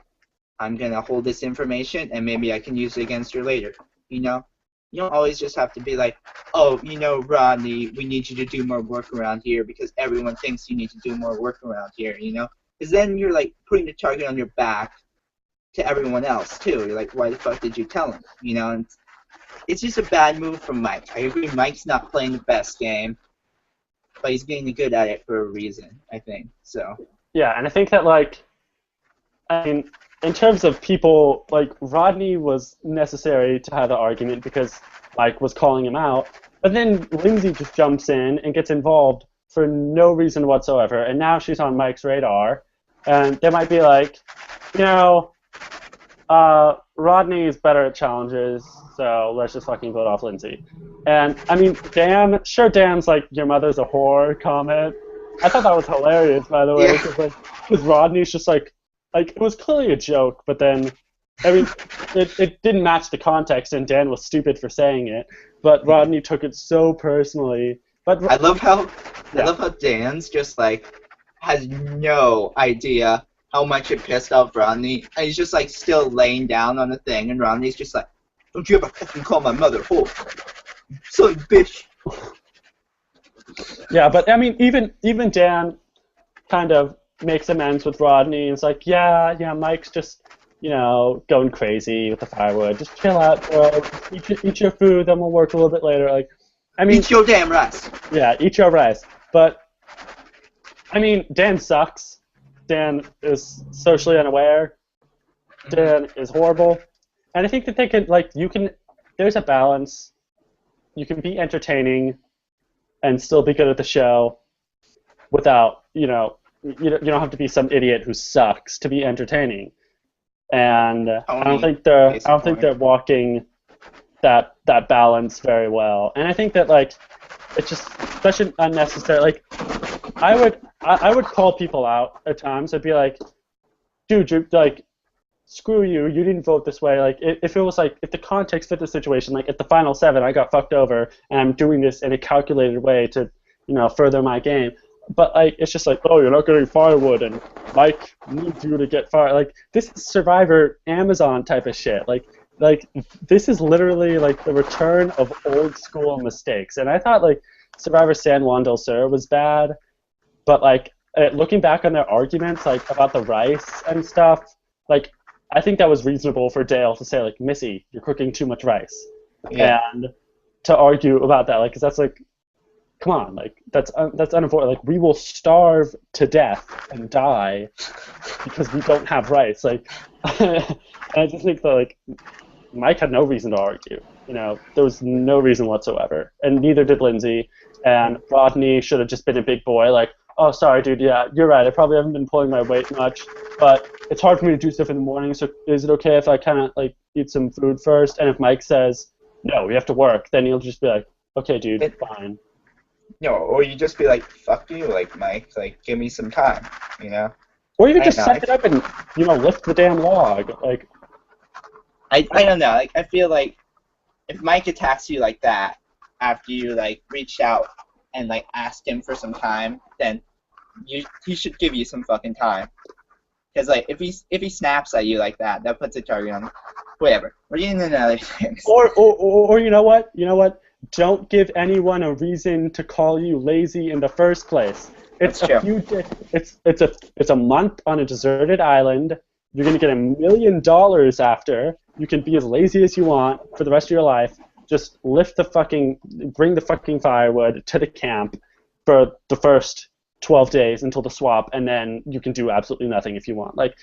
I'm gonna hold this information and maybe I can use it against her later. You don't always just have to be oh, Rodney, we need you to do more work around here because everyone thinks you need to do more work around here, Because then you're putting the target on your back to everyone else too. You're why the fuck did you tell him? And it's just a bad move from Mike. I agree, Mike's not playing the best game, but he's getting good at it for a reason, I think. So. Yeah, and I think that in terms of people, Rodney was necessary to have the argument because Mike was calling him out, but then Lindsay just jumps in and gets involved for no reason whatsoever, and now she's on Mike's radar, and they might be Rodney is better at challenges, so let's just fucking vote off Lindsay. And Dan's your mother's a whore comment. I thought that was hilarious, by the way, because Rodney's just it was clearly a joke, but then, it didn't match the context, and Dan was stupid for saying it, but Rodney took it so personally. But I love how Dan's just has no idea how much it pissed off Rodney, and he's just still laying down on the thing, and Rodney's just don't you ever fucking call my mother whore, son bitch. Yeah, but even Dan kind of makes amends with Rodney. It's yeah, Mike's just going crazy with the firewood. Just chill out, bro. Eat your food, then we'll work a little bit later. Eat your damn rice. Yeah, eat your rice. But Dan sucks. Dan is socially unaware. Dan is horrible. And I think that they can there's a balance. You can be entertaining and still be good at the show without, you don't have to be some idiot who sucks to be entertaining. And I don't think they're walking that balance very well. And I think that it's just such an unnecessary I would call people out at times. I'd be dude, you're screw you, you didn't vote this way. If it was if the context fit the situation, at the final 7 I got fucked over and I'm doing this in a calculated way to, further my game. But it's just oh, you're not getting firewood and Mike needs you to get fire. This is Survivor Amazon type of shit. This is literally the return of old school mistakes. And I thought Survivor San Juan del Sur was bad, but looking back on their arguments about the rice and stuff, I think that was reasonable for Dale to say Missy, you're cooking too much rice, and to argue about that because that's come on, that's unavoidable. We will starve to death and die because we don't have rice. And I just think that Mike had no reason to argue. There was no reason whatsoever, and neither did Lindsay. and Rodney should have just been a big boy, like, oh, sorry, dude, yeah, you're right, I probably haven't been pulling my weight much, but it's hard for me to do stuff in the morning, so is it okay if I kind of, like, eat some food first? And if Mike says, no, we have to work, then he'll just be like, okay, dude, It, fine. or you just be like, fuck you, like, Mike, like, give me some time, you know? Or even I don't just know. suck it up and, lift the damn log. Like, I don't know. Like, I feel like if Mike attacks you like that after you like reached out and like asked him for some time, then he should give you some fucking time. Because like if he snaps at you like that, that puts a target on him. Whatever. We're getting into other things. or you know what? You know what? Don't give anyone a reason to call you lazy in the first place. It's That's a true. it's a month on a deserted island. You're gonna get $1 million after. You can be as lazy as you want for the rest of your life. Just bring the fucking firewood to the camp for the first 12 days until the swap, and then you can do absolutely nothing if you want. Like,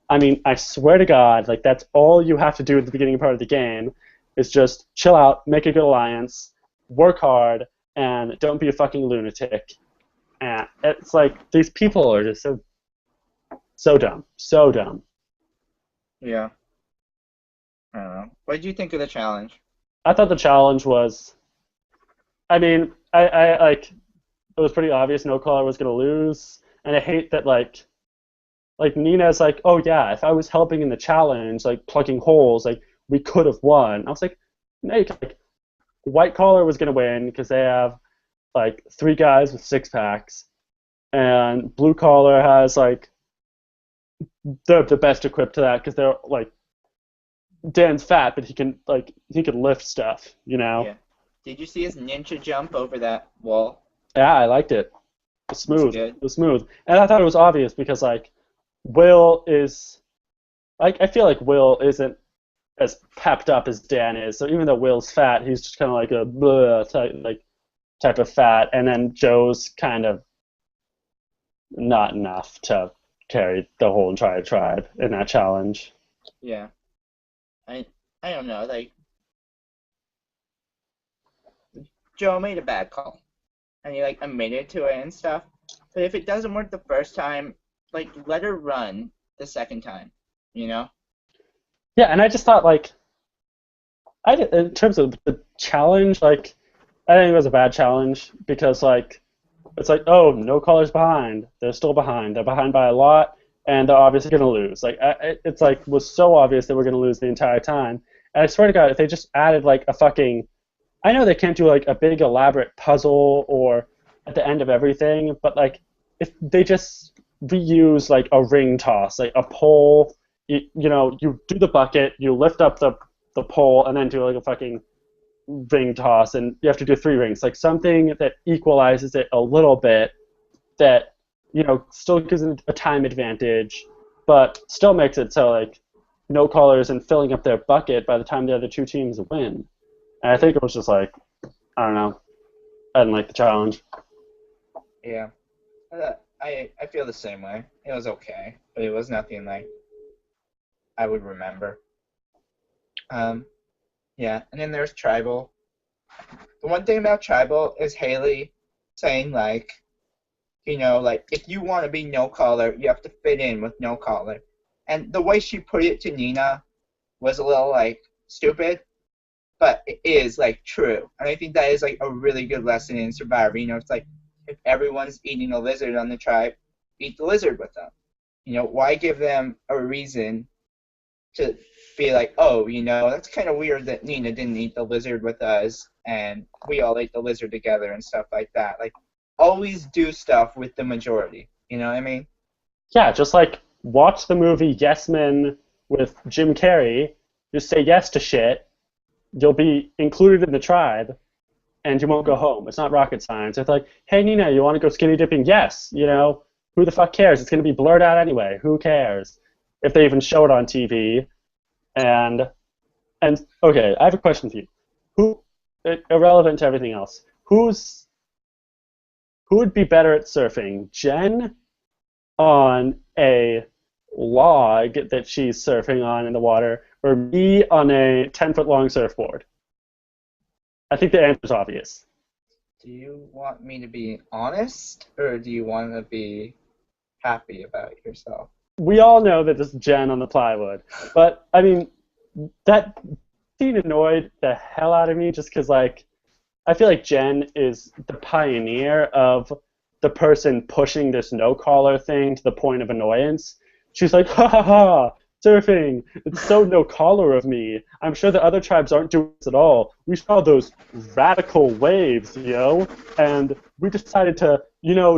I mean, I swear to God, like that's all you have to do at the beginning part of the game is just chill out, make a good alliance, work hard, and don't be a fucking lunatic. And it's like these people are just so dumb, so dumb. Yeah. I don't know. What did you think of the challenge? I thought the challenge was, I mean, I like it was pretty obvious no caller was gonna lose, and I hate that like Nina's like, oh yeah, if I was helping in the challenge, like plugging holes, like we could have won. I was like, no, like white collar was gonna win because they have like three guys with six packs, and blue collar has like the best equipped to that because they're like Dan's fat, but he can lift stuff, you know. Yeah. Did you see his ninja jump over that wall? Yeah, I liked it. It was It's smooth. good. It was smooth, and I thought it was obvious because like Will is like I feel like Will isn't as pepped up as Dan is. So even though Will's fat, he's just kind of like a bleh type of fat, and then Joe's kind of not enough to carry the whole entire tribe in that challenge. Yeah. I I don't know. Like Joe made a bad call, and he like admitted to it and stuff. But if it doesn't work the first time, like let her run the second time. You know? Yeah, and I just thought like in terms of the challenge, like I think it was a bad challenge because like it's like, oh, no callers behind. They're still behind. They're behind by a lot, and they're obviously going to lose. Like, it's like was so obvious they were going to lose the entire time. And I swear to God, if they just added like a fucking, I know they can't do like a big elaborate puzzle or at the end of everything, but like if they just reuse like a ring toss, like a pole, you do the bucket, you lift up the pole, and then do like a fucking ring toss, and you have to do three rings, like something that equalizes it a little bit, that still gives it a time advantage, but still makes it so like no callers and filling up their bucket by the time the other two teams win. And I think it was just like I don't know, I didn't like the challenge. Yeah. I feel the same way. It was okay, but it was nothing like I would remember. Um, yeah, and then there's Tribal. The one thing about Tribal is Haley saying like, like if you want to be no caller, you have to fit in with no caller. And the way she put it to Nina was a little like stupid, but it is like true. And I think that is like a really good lesson in Survivor. It's like if everyone's eating a lizard on the tribe, eat the lizard with them. Why give them a reason to be like, oh, that's kind of weird that Nina didn't eat the lizard with us and we all ate the lizard together and stuff like that. Like, always do stuff with the majority. You know what I mean? Yeah, just like watch the movie Yes Men with Jim Carrey. Just say yes to shit. You'll be included in the tribe, and you won't go home. It's not rocket science. It's like, hey Nina, you want to go skinny dipping? Yes. Who the fuck cares? It's going to be blurred out anyway. Who cares if they even show it on TV? And okay, I have a question for you. Who, irrelevant to everything else, who would be better at surfing? Jen on a log that she's surfing on in the water, or me on a 10-foot long surfboard? I think the answer is obvious. Do you want me to be honest, or do you want to be happy about yourself? We all know that this is Jen on the plywood, but I mean, that scene annoyed the hell out of me just because, like, I feel like Jen is the pioneer of the person pushing this no collar thing to the point of annoyance. She's like, ha ha ha, surfing. It's so no collar of me. I'm sure the other tribes aren't doing this at all. We saw those radical waves, and we decided to,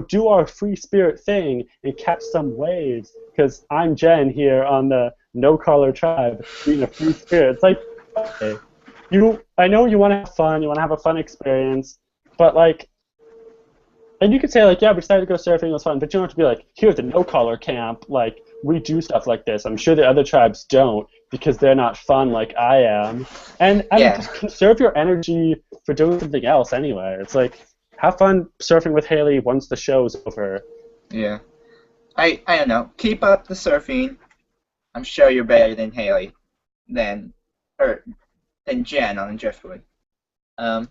do our free spirit thing and catch some waves because I'm Jen here on the no collar tribe being a free spirit. It's like, okay. I know you want to have fun, you want to have a fun experience, but like, and you could say like, yeah, we decided to go surfing, it was fun, but you don't have to be like, here at the no-collar camp, like, we do stuff like this. I'm sure the other tribes don't because they're not fun like I am. And I mean, just conserve your energy for doing something else anyway. It's like, have fun surfing with Haley once the show's over. Yeah. I don't know. Keep up the surfing. I'm sure you're better than Haley, than Jen on the driftwood. Oh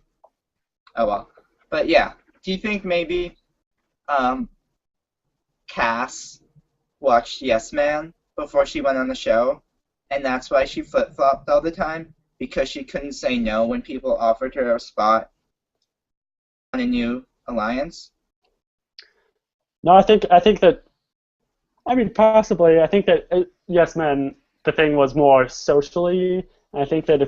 well. But yeah, do you think maybe Cass watched Yes Man before she went on the show, and that's why she flip-flopped all the time? Because she couldn't say no when people offered her a spot on a new alliance? No, I think that, I mean, possibly. I think that Yes Man, the thing was more socially. I think that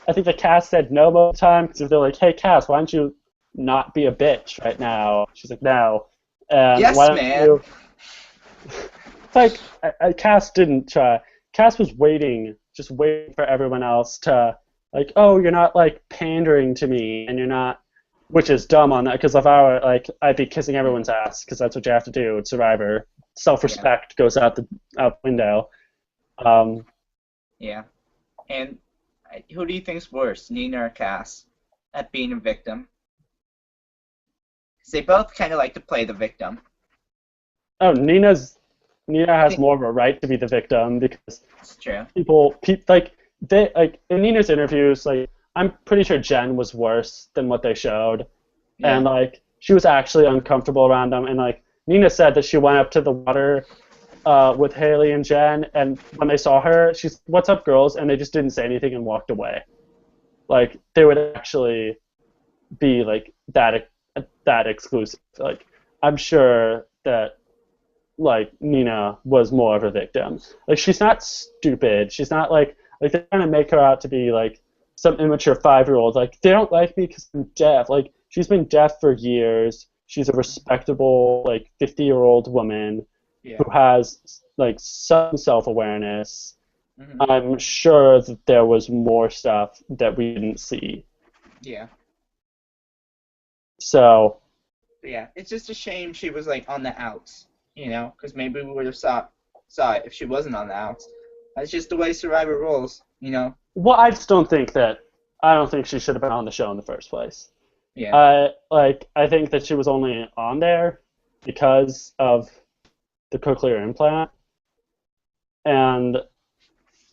I think that Cass said no most of the time because if they're like, hey, Cass, why don't you not be a bitch right now? She's like, no. And yes, why don't man. you? It's like, Cass didn't try. Cass was just waiting for everyone else to, like, oh, you're not, like, pandering to me, and you're not, which is dumb on that, because if I were, like, I'd be kissing everyone's ass, because that's what you have to do. It's Survivor. Self-respect goes out the window. Yeah. And who do you think's worse, Nina or Cass, at being a victim? Because they both kind of like to play the victim. Oh, Nina has more of a right to be the victim because it's true. People like in Nina's interviews, like I'm pretty sure Jen was worse than what they showed, and like she was actually uncomfortable around them, and like Nina said that she went up to the water with Haley and Jen, and when they saw her, she's, "What's up, girls?" and they just didn't say anything and walked away. Like they would actually be like that exclusive. Like I'm sure that like Nina was more of a victim. Like she's not stupid. She's not like they're trying to make her out to be like some immature 5-year-old. Like they don't like me because I'm deaf. Like she's been deaf for years. She's a respectable like 50-year-old woman who has like some self-awareness. Mm-hmm. I'm sure that there was more stuff that we didn't see. Yeah. So. Yeah, it's just a shame she was like on the outs. Because maybe we would have saw it if she wasn't on the outs. That's just the way Survivor rolls, Well, I just don't think she should have been on the show in the first place. Yeah. I think that she was only on there because of the cochlear implant, and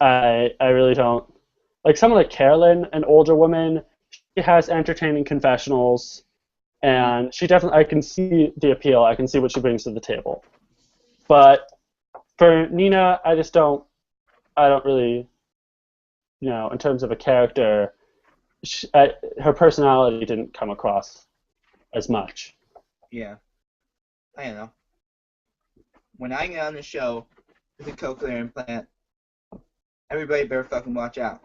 I really don't like someone like Carolyn, an older woman. She has entertaining confessionals. And she definitely, I can see the appeal. I can see what she brings to the table. But for Nina, I don't really, in terms of a character, her personality didn't come across as much. Yeah. I don't know. When I get on the show with a cochlear implant, everybody better fucking watch out.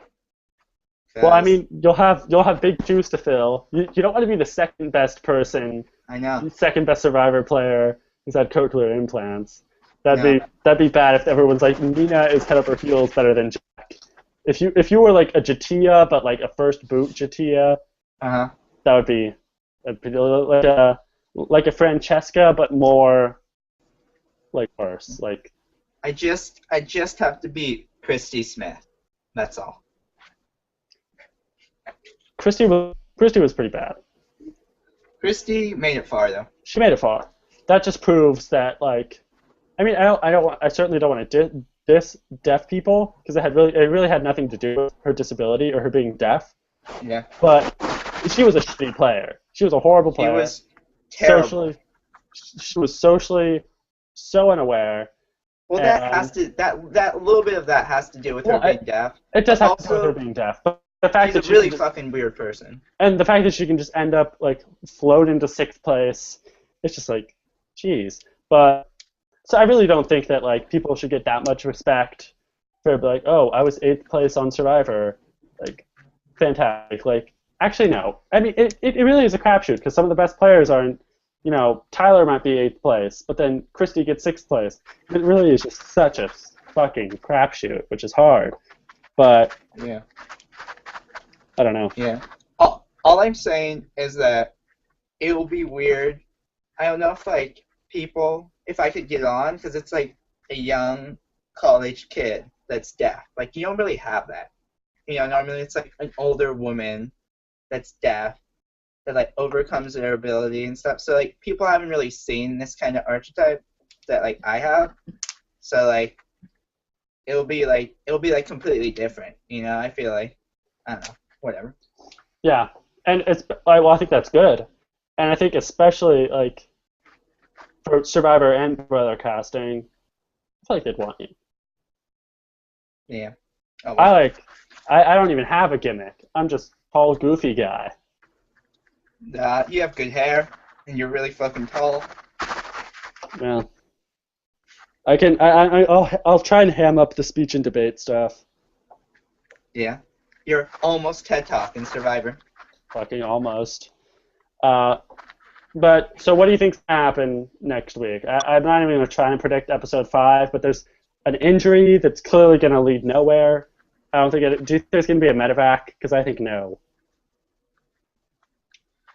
Well, I mean, you'll have big shoes to fill. You don't want to be the second best person. I know. Second best Survivor player who's had cochlear implants. That'd be bad if everyone's like, Nina is head over heels better than Jack. If you were like a Jatia but like a first boot Jatia, that would be like a Francesca but more like worse. Like I just have to beat Christy Smith. That's all. Christy was pretty bad. Christy made it far though. She made it far. That just proves that like, I mean, I certainly don't want to diss deaf people because it really had nothing to do with her disability or her being deaf. Yeah. But she was a shitty player. She was a horrible He player. was terrible. Socially, she was socially so unaware, Well, and that little bit of that has to do with her well, being deaf, it does but have to do with her also being deaf. But the fact she's a that she can really just fucking weird person. and the fact that she can just end up like float into sixth place, it's just like, geez. But so I really don't think that like people should get that much respect for like, oh, I was eighth place on Survivor, like fantastic. Like actually no, I mean it really is a crapshoot because some of the best players aren't. Tyler might be eighth place, but then Christy gets sixth place. It really is just such a fucking crapshoot, which is hard. But Yeah. I don't know. Yeah. All I'm saying is that it will be weird. I don't know if like people, if I could get on, because it's like a young college kid that's deaf. Like you don't really have that. Normally it's like an older woman that's deaf that like overcomes their ability and stuff. So like people haven't really seen this kind of archetype that like I have. So like it'll be like completely different. I feel like I don't know, whatever. Yeah, and I think that's good, and I think especially like for Survivor and brother casting, I feel like they'd want you. Yeah. Oh, I well. like, I don't even have a gimmick. I'm just tall, goofy guy. You have good hair and you're really fucking tall. Yeah, I can. I'll try and ham up the speech and debate stuff. Yeah. You're almost TED Talk in Survivor. Fucking almost. But so what do you think's gonna happen next week? I'm not even gonna try and predict episode 5, but there's an injury that's clearly gonna lead nowhere. I don't think it. Do you think there's gonna be a medevac? Because I think no.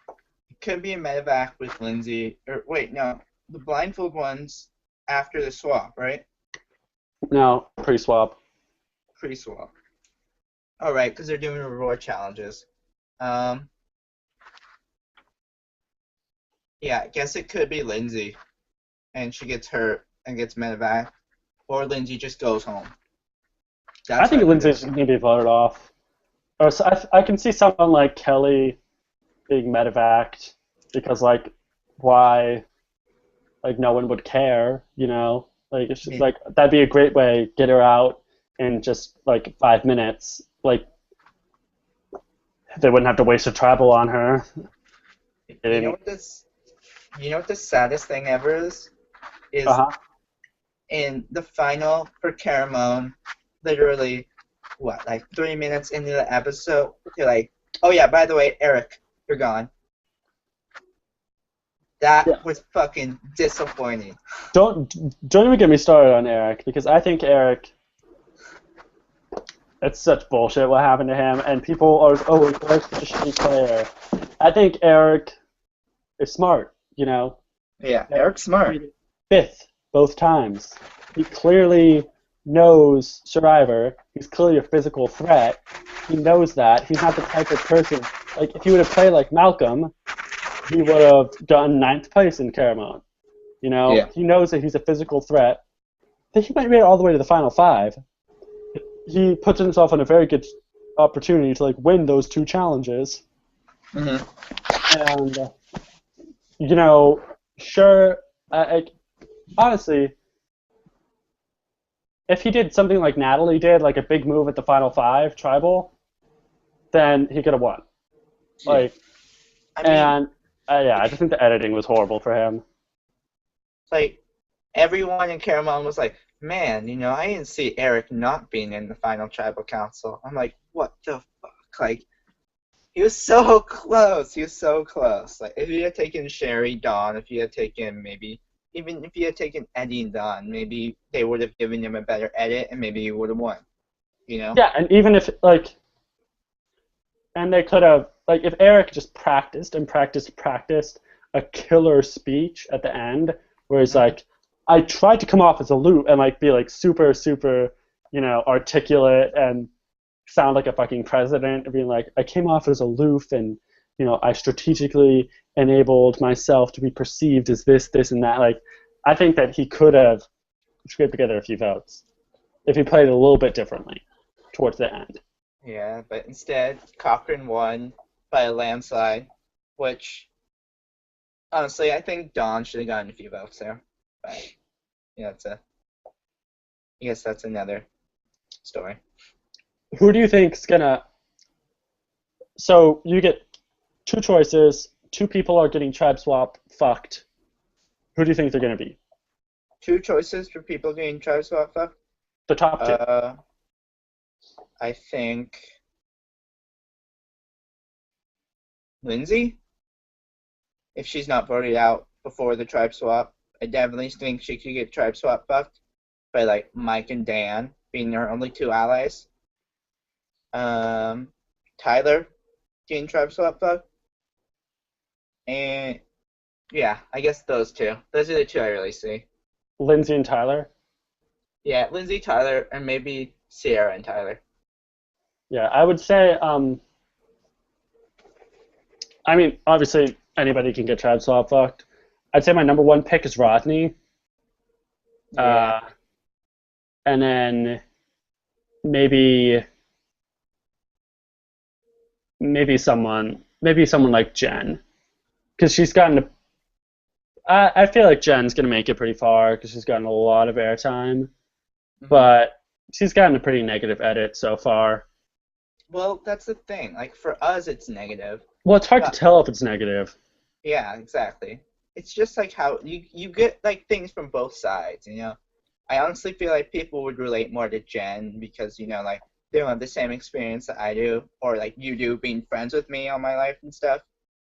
It could be a medevac with Lindsay. Or wait, no. The blindfold one's after the swap, right? No, pre-swap. Pre-swap. All right, because they're doing reward challenges. Yeah, I guess it could be Lindsay, and she gets hurt and gets medevac, or Lindsay just goes home. I think Lindsay's gonna be voted off. Or so I can see someone like Kelly being medevaced because like why like no one would care, Like it's just like that'd be a great way to get her out in just like 5 minutes. Like they wouldn't have to waste a travel on her. You know what the saddest thing ever is? Is in the final for Caramone, literally, like 3 minutes into the episode, they're like, oh yeah, by the way, Eric, you're gone. That was fucking disappointing. Don't even get me started on Eric because I think Eric. It's such bullshit what happened to him, and people are Eric's such a shitty player. I think Eric is smart, Yeah, Eric's smart. Fifth both times. He clearly knows Survivor. He's clearly a physical threat. He knows that. He's not the type of person like if he would have played like Malcolm, he would have gotten 9th place in Caramon. Yeah. He knows that he's a physical threat. I think he might have made it all the way to the final 5. He puts himself in a very good opportunity to like win those 2 challenges. Mm-hmm. And sure, honestly, if he did something like Natalie did, like a big move at the final 5 tribal, then he could have won. Yeah. I just think the editing was horrible for him. Like everyone in Caramon was like, man, I didn't see Eric not being in the final tribal council. I'm like, what the fuck? Like, he was so close. He was so close. Like, if he had taken Sherry, Dawn, if he had taken even if he had taken Eddie and Dawn, maybe they would have given him a better edit and maybe he would have won. Yeah, and even if, and they could have, if Eric just practiced a killer speech at the end, where he's like, I tried to come off as aloof and be super, super, articulate and sound like a fucking president, and being like, I came off as aloof and, I strategically enabled myself to be perceived as this, and that. I think that he could have scraped together a few votes if he played it a little bit differently towards the end. Yeah, but instead, Cochran won by a landslide, which Honestly, I think Dawn should have gotten a few votes there. But yeah, I guess that's another story. Who do you think's gonna? So you get two choices. Two people are getting tribe swap fucked. Who do you think they're gonna be? Two choices for people getting tribe swap fucked. The top two. Uh, I think Lindsay, if she's not voted out before the tribe swap, I definitely think she could get tribe swap fucked by like Mike and Dan being her only two allies. Tyler getting tribe swap fucked, and yeah, I guess those two. Those are the two I really see. Lindsay and Tyler. Yeah, Lindsay, Tyler, and maybe Sierra and Tyler. Yeah, I would say. I mean, obviously anybody can get tribe swap fucked. I'd say my number one pick is Rodney. Yeah. Uh, and then maybe maybe someone like Jen, because she's gotten to. I feel like Jen's gonna make it pretty far because she's gotten a lot of airtime, Mhm. but she's gotten a pretty negative edit so far. Well, that's the thing. Like for us, it's negative. Well, it's hard to But tell if it's negative. yeah, exactly. It's just like how you get like things from both sides, you know. I honestly feel like people would relate more to Jen because, you know, like they don't have the same experience that I do or like you do being friends with me all my life and stuff.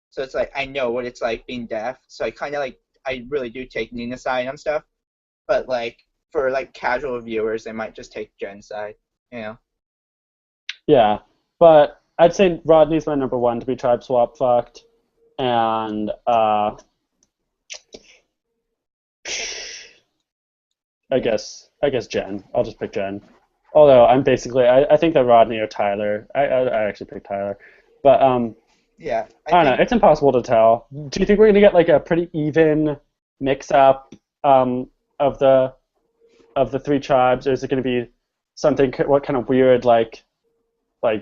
So it's like I know what it's like being deaf. So I kind of like I really do take Nina's side on stuff. But like for like casual viewers, they might just take Jen's side, you know. Yeah, but I'd say Rodney's my number one to be tribe swap fucked, and I guess Jen. I'll just pick Jen. Although I think that Rodney or Tyler. I actually picked Tyler, but Yeah, I I don't know. think It's impossible to tell. Do you think we're gonna get like a pretty even mix up of the three tribes, or is it gonna be something what kind of weird like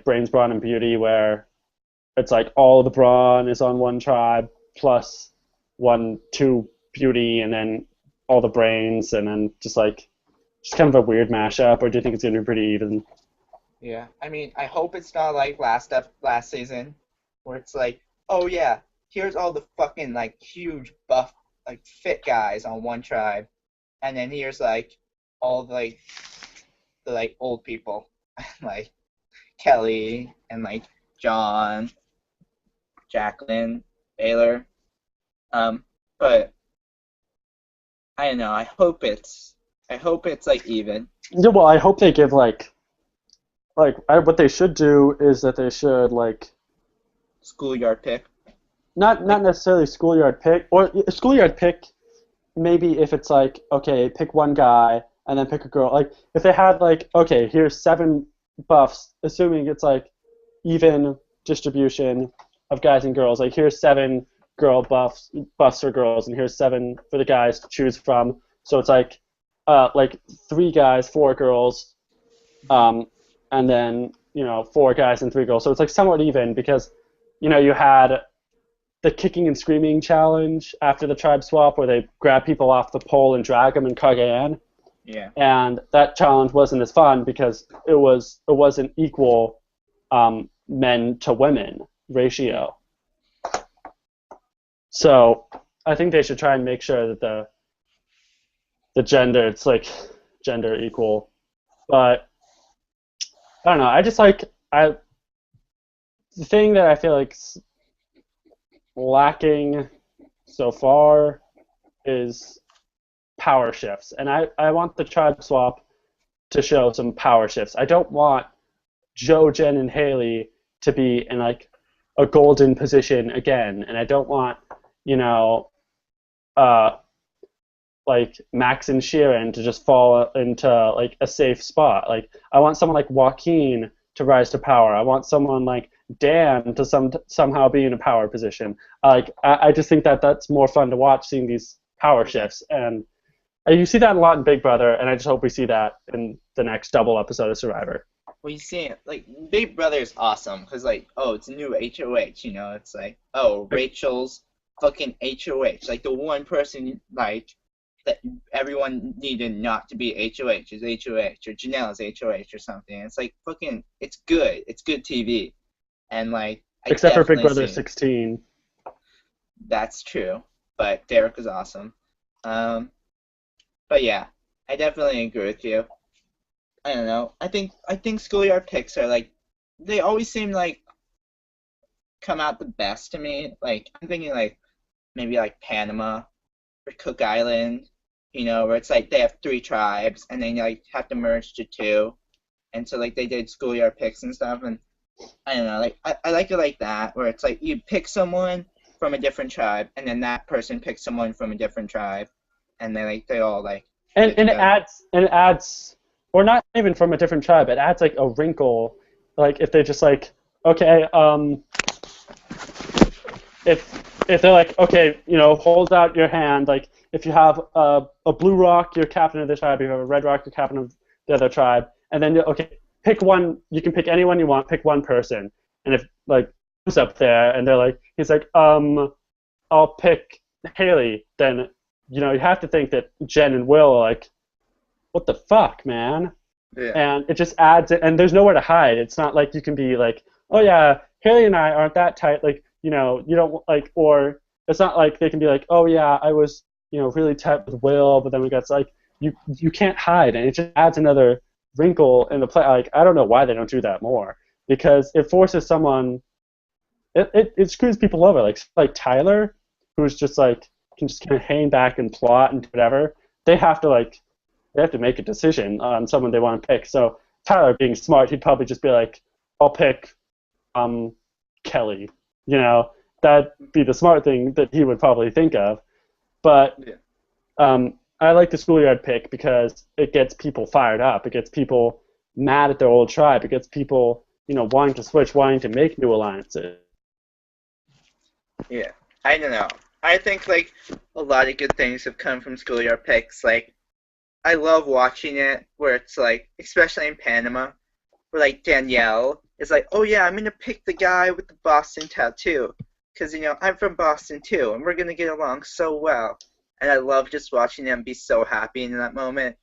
Brains, Brawn, and Beauty where it's like all the brawn is on one tribe plus two beauty, and then all the brains, and then just kind of a weird mashup, or do you think it's gonna be pretty even? yeah. I mean, I hope it's not like last season, where it's like, oh yeah, here's all the fucking like huge buff like fit guys on one tribe, and then here's like all the like old people, like Kelly and like John, Jacqueline, Baylor. Um, but I don't know. I hope it's like even Yeah, well, I hope they give what they should do is that they should schoolyard pick. not Like necessarily schoolyard pick, or schoolyard pick maybe if it's like, okay, pick one guy and then pick a girl. Like if they had like, okay, here's seven buffs, assuming it's like even distribution of guys and girls. Like here's seven girl buffs for girls, and here's seven for the guys to choose from. So it's like three guys, four girls, um, and then four guys and three girls. So it's like somewhat even because you had the kicking and screaming challenge after the tribe swap where they grab people off the pole and drag them in Cagayan. yeah. And that challenge wasn't as fun because it wasn't equal men to women ratio. So I think they should try and make sure that the gender it's like gender equal. But I don't know. I just like I the thing that I feel like lacking so far is power shifts, and I want the tribe swap to show some power shifts. I don't want Joe, Jen, and Haley to be in like a golden position again, and I don't want you know uh like Max and Sheeran to just fall into like a safe spot. Like I want someone like Joaquin to rise to power. I want someone like Dan to somehow be in a power position. Like I just think that that's more fun to watch, seeing these power Yeah. shifts, and you see that a lot in Big Brother, and I just hope we see that in the next double episode of Survivor. Well, you see, like Big Brother is awesome because like, oh, it's a new HOH. You know, it's like, oh, Rachel's fucking HOH. Like the one person like that everyone needed not to be HOH is HOH or Janelle's HOH or something. It's like fucking it's good. It's good TV. And like I Except for Big definitely Brother see 16. that's true. But Derek was awesome. But yeah, I definitely agree with you. I don't know. I think schoolyard picks are like they always seem like come out the best to me. Like I'm thinking like maybe like Panama or Cook Island, where it's like they have three tribes and then like have to merge to two. And so like they did schoolyard picks and stuff and I don't know, like I like it like that, where it's like you pick someone from a different tribe and then that person picks someone from a different tribe and they all like And get and it together. adds, or not even from a different tribe. It adds like a wrinkle, like if they're just like, okay, if they're like, okay, hold out your hand, like if you have a blue rock, you're captain of the tribe. If you have a red rock, you're captain of the other tribe. And then okay, pick one. You can pick anyone you want. Pick one person. And if like who's up there, and they're like, he's like, I'll pick Haley. Then you have to think that Jen and Will are like, what the fuck, man? Yeah. And it just adds it, and there's nowhere to hide. It's not like you can be like, oh yeah, Haley and I aren't that tight, like, you don't like, or it's not like they can be like, oh yeah, I was, really tight with Will, but then we got like, you can't hide, and it just adds another wrinkle in the play. Like, I don't know why they don't do that more, because it forces someone, it screws people over, like Tyler, who's just like, can just kind of hang back and plot and whatever. They have to make a decision on someone they want to pick. So Tyler, being smart, he'd probably just be like, I'll pick Kelly. That'd be the smart thing that he would probably think of. But Yeah. I like the schoolyard pick because it gets people fired up. It gets people mad at their old tribe. It gets people, wanting to switch, wanting to make new alliances. Yeah. I don't know. I think like a lot of good things have come from schoolyard picks. Like I love watching it where it's like, especially in Panama, where like Danielle is like, oh yeah, I'm gonna pick the guy with the Boston tattoo, because I'm from Boston too, and we're gonna get along so well. And I love just watching them be so happy in that moment.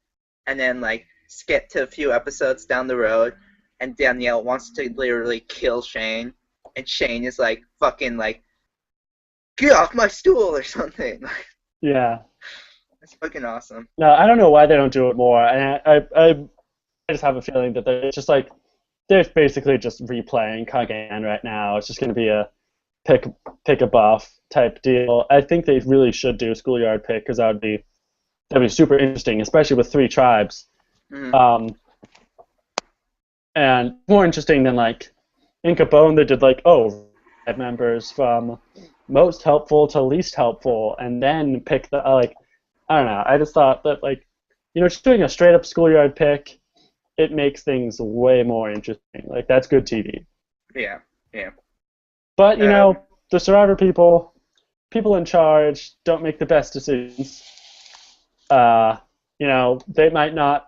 And then like skip to a few episodes down the road, and Danielle wants to literally kill Shane, and Shane is like fucking like, get off my stool or something. Yeah. It's fucking awesome. No, I don't know why they don't do it more. And I just have a feeling that they're basically just replaying Cagayan right now. It's just going to be a pick a buff type deal. I think they really should do a schoolyard pick because that'd be super interesting, especially with three tribes. Mm-hmm. And more interesting than like in Capone, they did like, oh, tribe members from most helpful to least helpful, and then pick the like. I don't know. I just thought that like, just doing a straight up schoolyard pick, it makes things way more interesting. Like that's good TV. Yeah, yeah. But Um, the Survivor people in charge don't make the best decisions. They might not,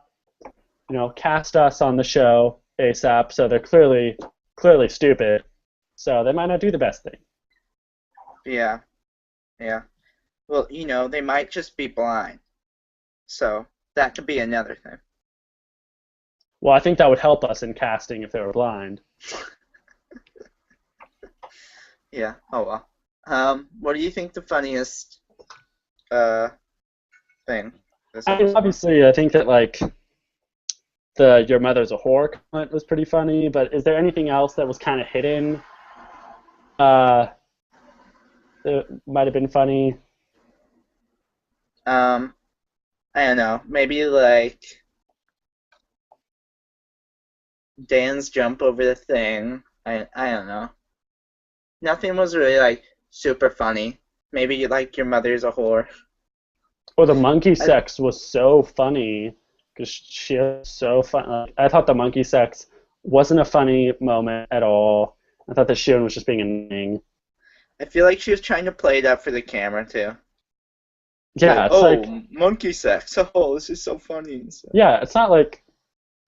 cast us on the show ASAP, so they're clearly stupid. So they might not do the best thing. yeah, yeah. Well, they might just be blind. So that could be another thing. Well, I think that would help us in casting if they were blind. Yeah, oh well. What do you think the funniest thing this I mean, episode was? obviously, I think that like the "Your mother's a whore" comment was pretty funny. But is there anything else that was kind of hidden? Uh, that might have been funny. Um, I don't know. Maybe like Dan's jump over the thing. I don't know. Nothing was really like super funny. Maybe like your mother's a whore. Or the monkey I, sex was so funny because she was so fun. Like, I thought the monkey sex wasn't a funny moment at all. I thought that Shion was just being annoying. I feel like she was trying to play it up for the camera too. Be like, Yeah, it's oh, like, monkey sex. Oh, this is so funny. And stuff. yeah, it's not like,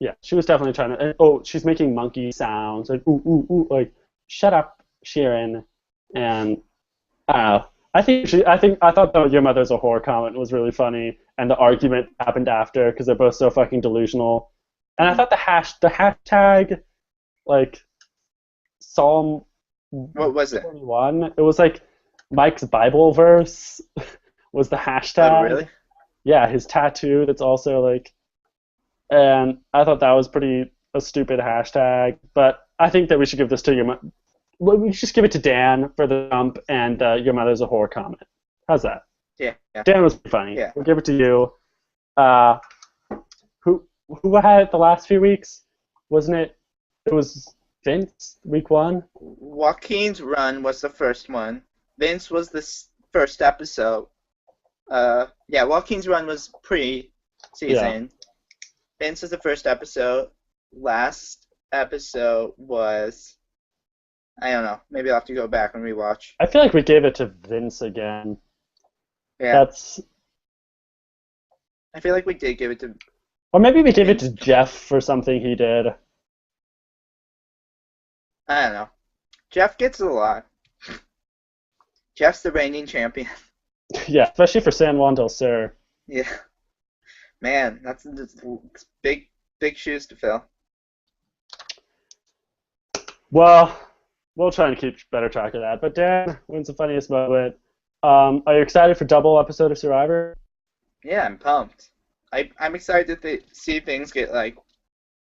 yeah, she was definitely trying to. Oh, she's making monkey sounds like ooh ooh ooh, like shut up, Sharon. And I don't know. I thought the Your Mother's a Whore comment was really funny, and the argument happened after because they're both so fucking delusional. And I Mhm. thought the hashtag like Psalm What was it? 21. It was like Mike's Bible verse was the Oh, hashtag. really? Yeah, his tattoo. That's also like, and I thought that was pretty a stupid hashtag. But I think that we should give this to well, we should just give it to Dan for the jump and Your Mother's a Whore comment. How's that? Yeah, yeah, Dan was funny. yeah. We'll give it to you. Uh, who had it the last few weeks? Wasn't it? It was Vince week 1. Joaquin's run was the first one. Vince was the first episode. Yeah, Joaquin's run was Yeah. pre-season. Vince was the first episode. Last episode was, I don't know. Maybe I'll have to go back and rewatch. I feel like we gave it to Vince again. Yeah, That's I feel like we did give it to Or maybe we gave it Vince. to Jeff for something he did. I don't know. Jeff gets a lot. Jeff's the reigning champion. Yeah, especially for San Juan del Sur. Yeah, man, that's big, big shoes to fill. Well, we'll try and keep better track of that. But Dan, when's the funniest moment? Are you excited for double episode of Survivor? Yeah, I'm pumped. I'm excited to see things get like,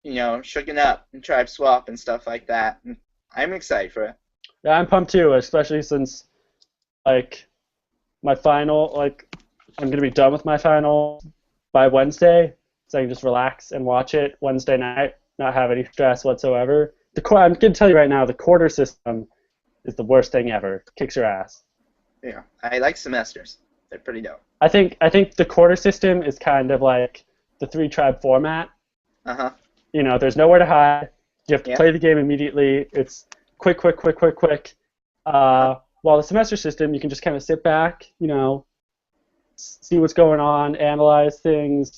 shooken up and tribe swap and stuff like that. And I'm excited for it. Yeah, I'm pumped too, especially since like my final, like I'm gonna be done with my final by Wednesday, so I can just relax and watch it Wednesday night, not have any stress whatsoever. I'm gonna tell you right now, the quarter system is the worst thing ever. Kicks your ass. Yeah, I like semesters. They're pretty dope. I think the quarter system is kind of like the 3 tribe format. Uh-huh. There's nowhere to hide. You have to Yeah. play the game immediately. It's quick, quick, quick, quick, quick. While the semester system, you can just kind of sit back, see what's going on, analyze things,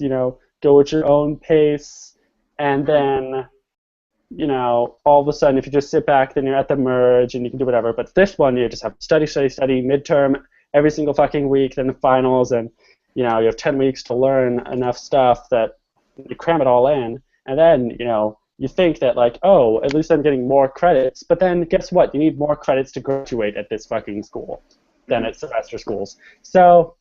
go at your own pace, and then, all of a sudden, if you just sit back, then you're at the merge and you can do whatever. But this one, you just have to study, study, study, midterm every single fucking week, then the finals, and, you have 10 weeks to learn enough stuff that you cram it all in, and then, you think that, like, oh, at least I'm getting more credits, but then guess what? You need more credits to graduate at this fucking school than at semester schools. So,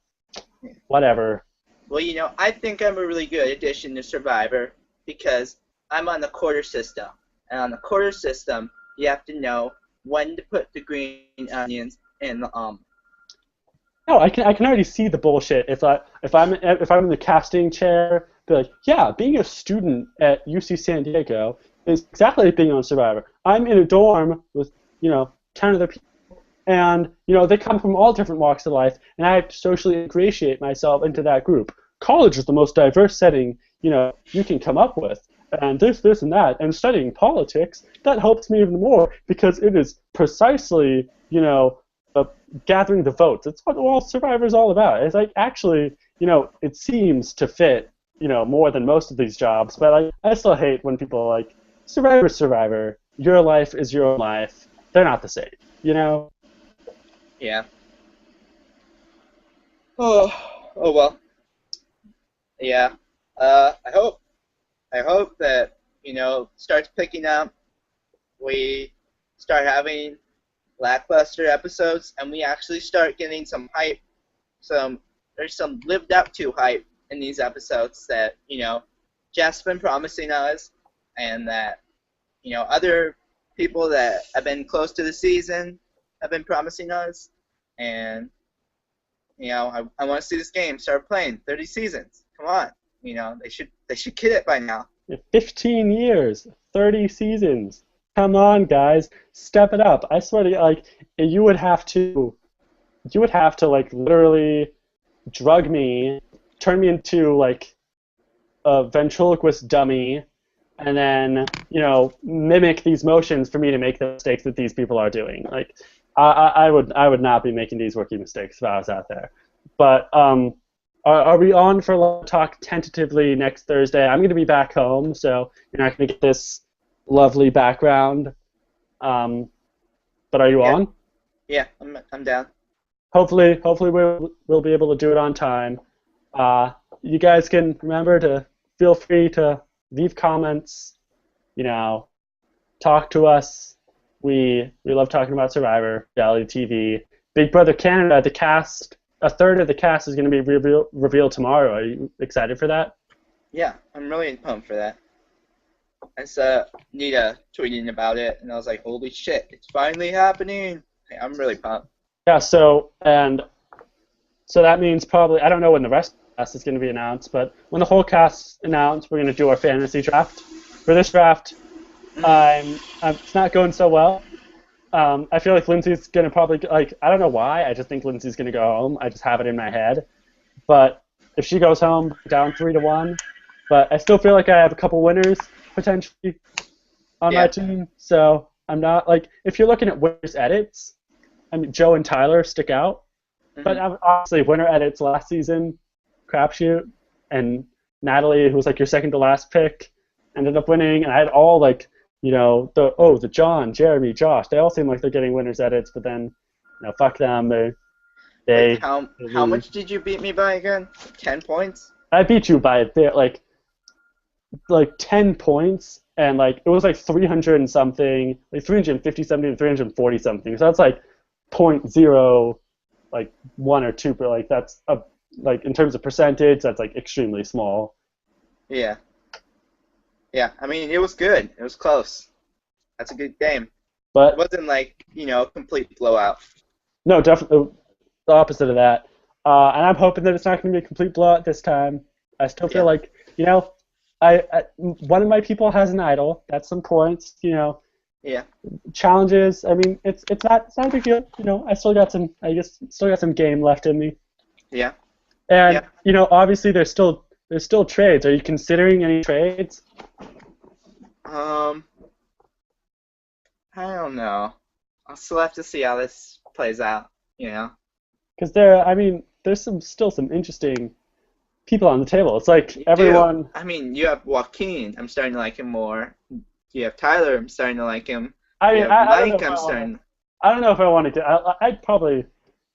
whatever. Well, I think I'm a really good addition to Survivor because I'm on the quarter system. And on the quarter system, you have to know when to put the green onions in the No, I can already see the bullshit. If I'm in the casting chair, be like, yeah, being a student at UC San Diego is exactly like being on Survivor. I'm in a dorm with 10 other people, and they come from all different walks of life, and I have to socially ingratiate myself into that group. College is the most diverse setting you can come up with, and this, and that, and studying politics that helps me even more because it is precisely gathering the votes. It's what all Survivor is all about. It's like actually, it seems to fit, more than most of these jobs. But I still hate when people are like, Survivor, Survivor. Your life is your own life. They're not the same. Yeah. Oh well. Yeah. I hope that starts picking up. We start having lackluster episodes, and we actually start getting some hype. There's some lived up to hype in these episodes that Jeff's been promising us, and that other people that have been close to the season have been promising us, and I want to see this game start playing. 30 seasons, come on, they should get it by now. 15 years, 30 seasons. Come on, guys, step it up. I swear to you, like, you would have to like literally drug me, turn me into like a ventriloquist dummy, and then mimic these motions for me to make the mistakes that these people are doing. Like, I would not be making these rookie mistakes if I was out there. But are we on for talk tentatively next Thursday? I'm going to be back home, so you're not going to get this lovely background. But are you Yeah. on? Yeah, I'm down. hopefully we'll be able to do it on time. You guys can remember to feel free to leave comments. You know, talk to us. We love talking about Survivor, reality TV. Big Brother Canada, the cast, a third of the cast is going to be revealed tomorrow. Are you excited for that? Yeah, I'm really pumped for that. I saw Nita tweeting about it, and I was like, holy shit, it's finally happening. I'm really pumped. Yeah. So that means probably I don't know when the rest of the cast is going to be announced, but when the whole cast's announced, we're going to do our fantasy draft. For this draft, it's not going so well. I feel like Lindsay's gonna probably like I don't know why. I just think Lindsay's gonna go home. I just have it in my head. But if she goes home down 3-1, but I still feel like I have a couple winners potentially on my Yeah. team. So I'm not like if you're looking at winners edits, I mean Joe and Tyler stick out. But Hmm. obviously winner edits last season, crapshoot, and Natalie, who was like your second to last pick, ended up winning. And I had all like the John, Jeremy, Josh, they all seem like they're getting winners edits, but then fuck them. Wait, They how lose. much did you beat me by again? 10 points? I beat you by a bit, like 10 points, and like it was like 300 and something, like 350 something to 340 something. So that's like point zero, like 1 or 2, but like that's a like in terms of percentage, that's like extremely small. Yeah. Yeah, I mean, it was good. It was close. That's a good game. It But wasn't like, a complete blowout. no, definitely the opposite of that. And I'm hoping that it's not going to be a complete blowout this time. I still feel Yeah. like, one of my people has an idol. That's some points. Yeah. Challenges. I mean, it's not a big deal. I still got some game left in me. Yeah. And Yeah. obviously there's still trades. Are you considering any trades? Um, I don't know. I'll still have to see how this plays out. Because I mean, there's still some interesting people on the table. It's like You do. everyone. I mean, you have Joaquin. I'm starting to like him more. You have Tyler. I'm starting to like him. I You mean, have I don't know Mike. if I'm I want to. starting. I don't know if I want to. I'd probably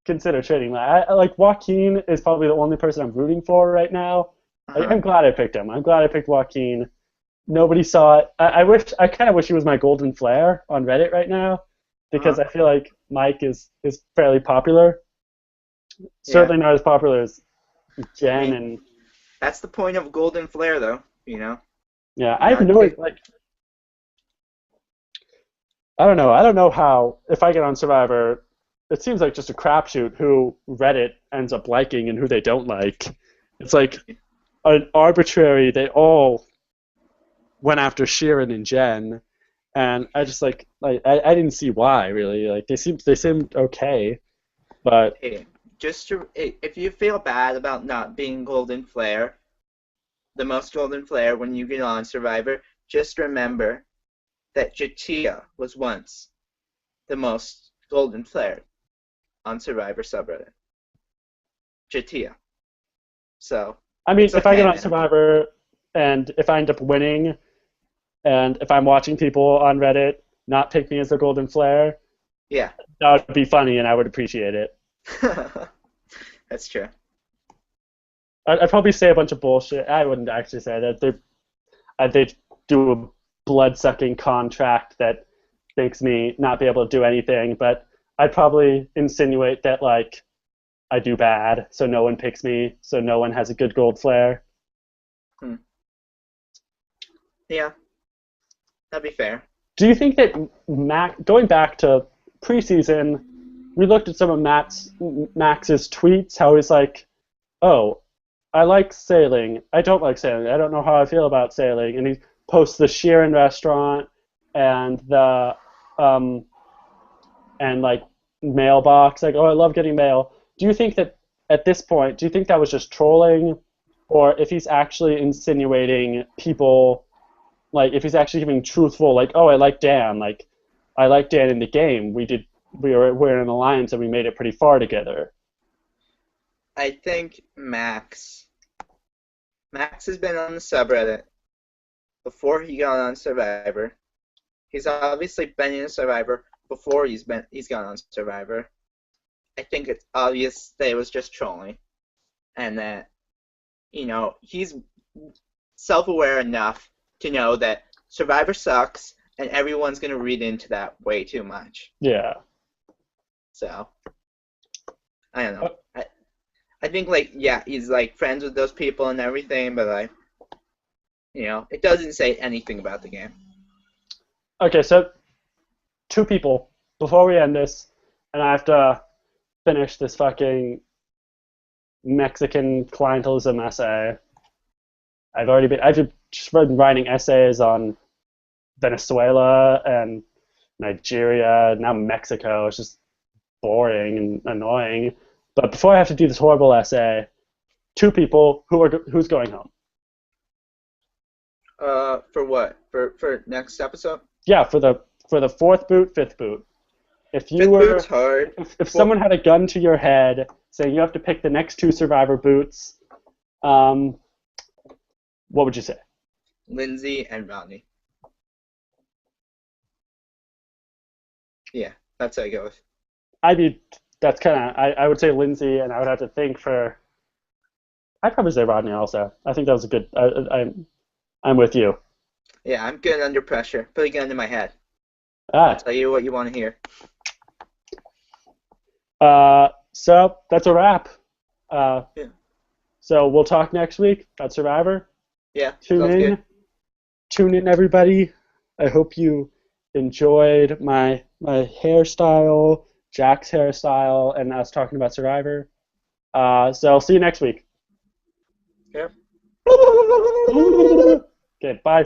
consider trading that. Like Joaquin is probably the only person I'm rooting for right now. Uh-huh. I'm glad I picked him. I'm glad I picked Joaquin. Nobody saw it. I kind of wish he was my golden flare on Reddit right now, because Uh-huh. I feel like Mike is fairly popular. Yeah. Certainly not as popular as I Jen mean, and that's the point of Golden Flare, though. yeah. You I have gotta no pick. like. I don't know. I don't know how if I get on Survivor, it seems like just a crapshoot who Reddit ends up liking and who they don't like. It's like an arbitrary. They all went after Sheeran and Jen, and I just I didn't see why really. Like they seemed okay, but Hey, if you feel bad about not being Golden Flare, the most Golden Flare when you get on Survivor, just remember that Jatia was once the most Golden Flare on Survivor subreddit. Jatia. So I mean, it's if I get okay, on man. Survivor and if I end up winning, and if I'm watching people on Reddit not pick me as the Golden Flare, Yeah. that would be funny and I would appreciate it. That's true. I'd probably say a bunch of bullshit. I wouldn't actually say that. They do a blood-sucking contract that makes me not be able to do anything, but I'd probably insinuate that like I do bad, so no one picks me, so no one has a good gold flare. Hmm. Yeah, that'd be fair. Do you think that going back to preseason, we looked at some of Max's tweets, how he's like, "Oh, I like sailing. I don't like sailing. I don't know how I feel about sailing." And he posts the Sheeran restaurant and the um, and like mailbox, like, "Oh, I love getting mail." Do you think that at this point, do you think that was just trolling, or if he's actually insinuating people, like if he's actually giving truthful, like, "Oh, I like Dan in the game. We're in an alliance and we made it pretty far together." I think Max has been on the subreddit before he got on Survivor. He's obviously been in Survivor before he's gone on Survivor. I think it's obvious that it was just trolling, and that he's self-aware enough to know that Survivor sucks, and everyone's gonna read into that way too much. Yeah. So I don't know. I think like yeah, he's like friends with those people and everything, but like it doesn't say anything about the game. Okay, so two people before we end this, and I have to finish this fucking Mexican clientelism essay. I've just been writing essays on Venezuela and Nigeria, now Mexico. It's just boring and annoying. But before I have to do this horrible essay, two people who's going home. For what? For next episode? Yeah, for the fourth boot, fifth boot. If you Fifth were boot's hard. if someone had a gun to your head saying you have to pick the next two Survivor boots, what would you say? Lindsay and Rodney. Yeah, that's what I go with. That's kind of I would say Lindsay, and I would have to think for. I'd probably say Rodney also. I think that was a good. I'm with you. Yeah, I'm good under pressure. Put a gun to my head. Ah. I'll tell you what you want to hear. So that's a wrap. Yeah. So we'll talk next week about Survivor. Yeah, Tune sounds in. good. Tune in, everybody. I hope you enjoyed my hairstyle, Jack's hairstyle, and us talking about Survivor. So I'll see you next week. Yep. Okay, bye.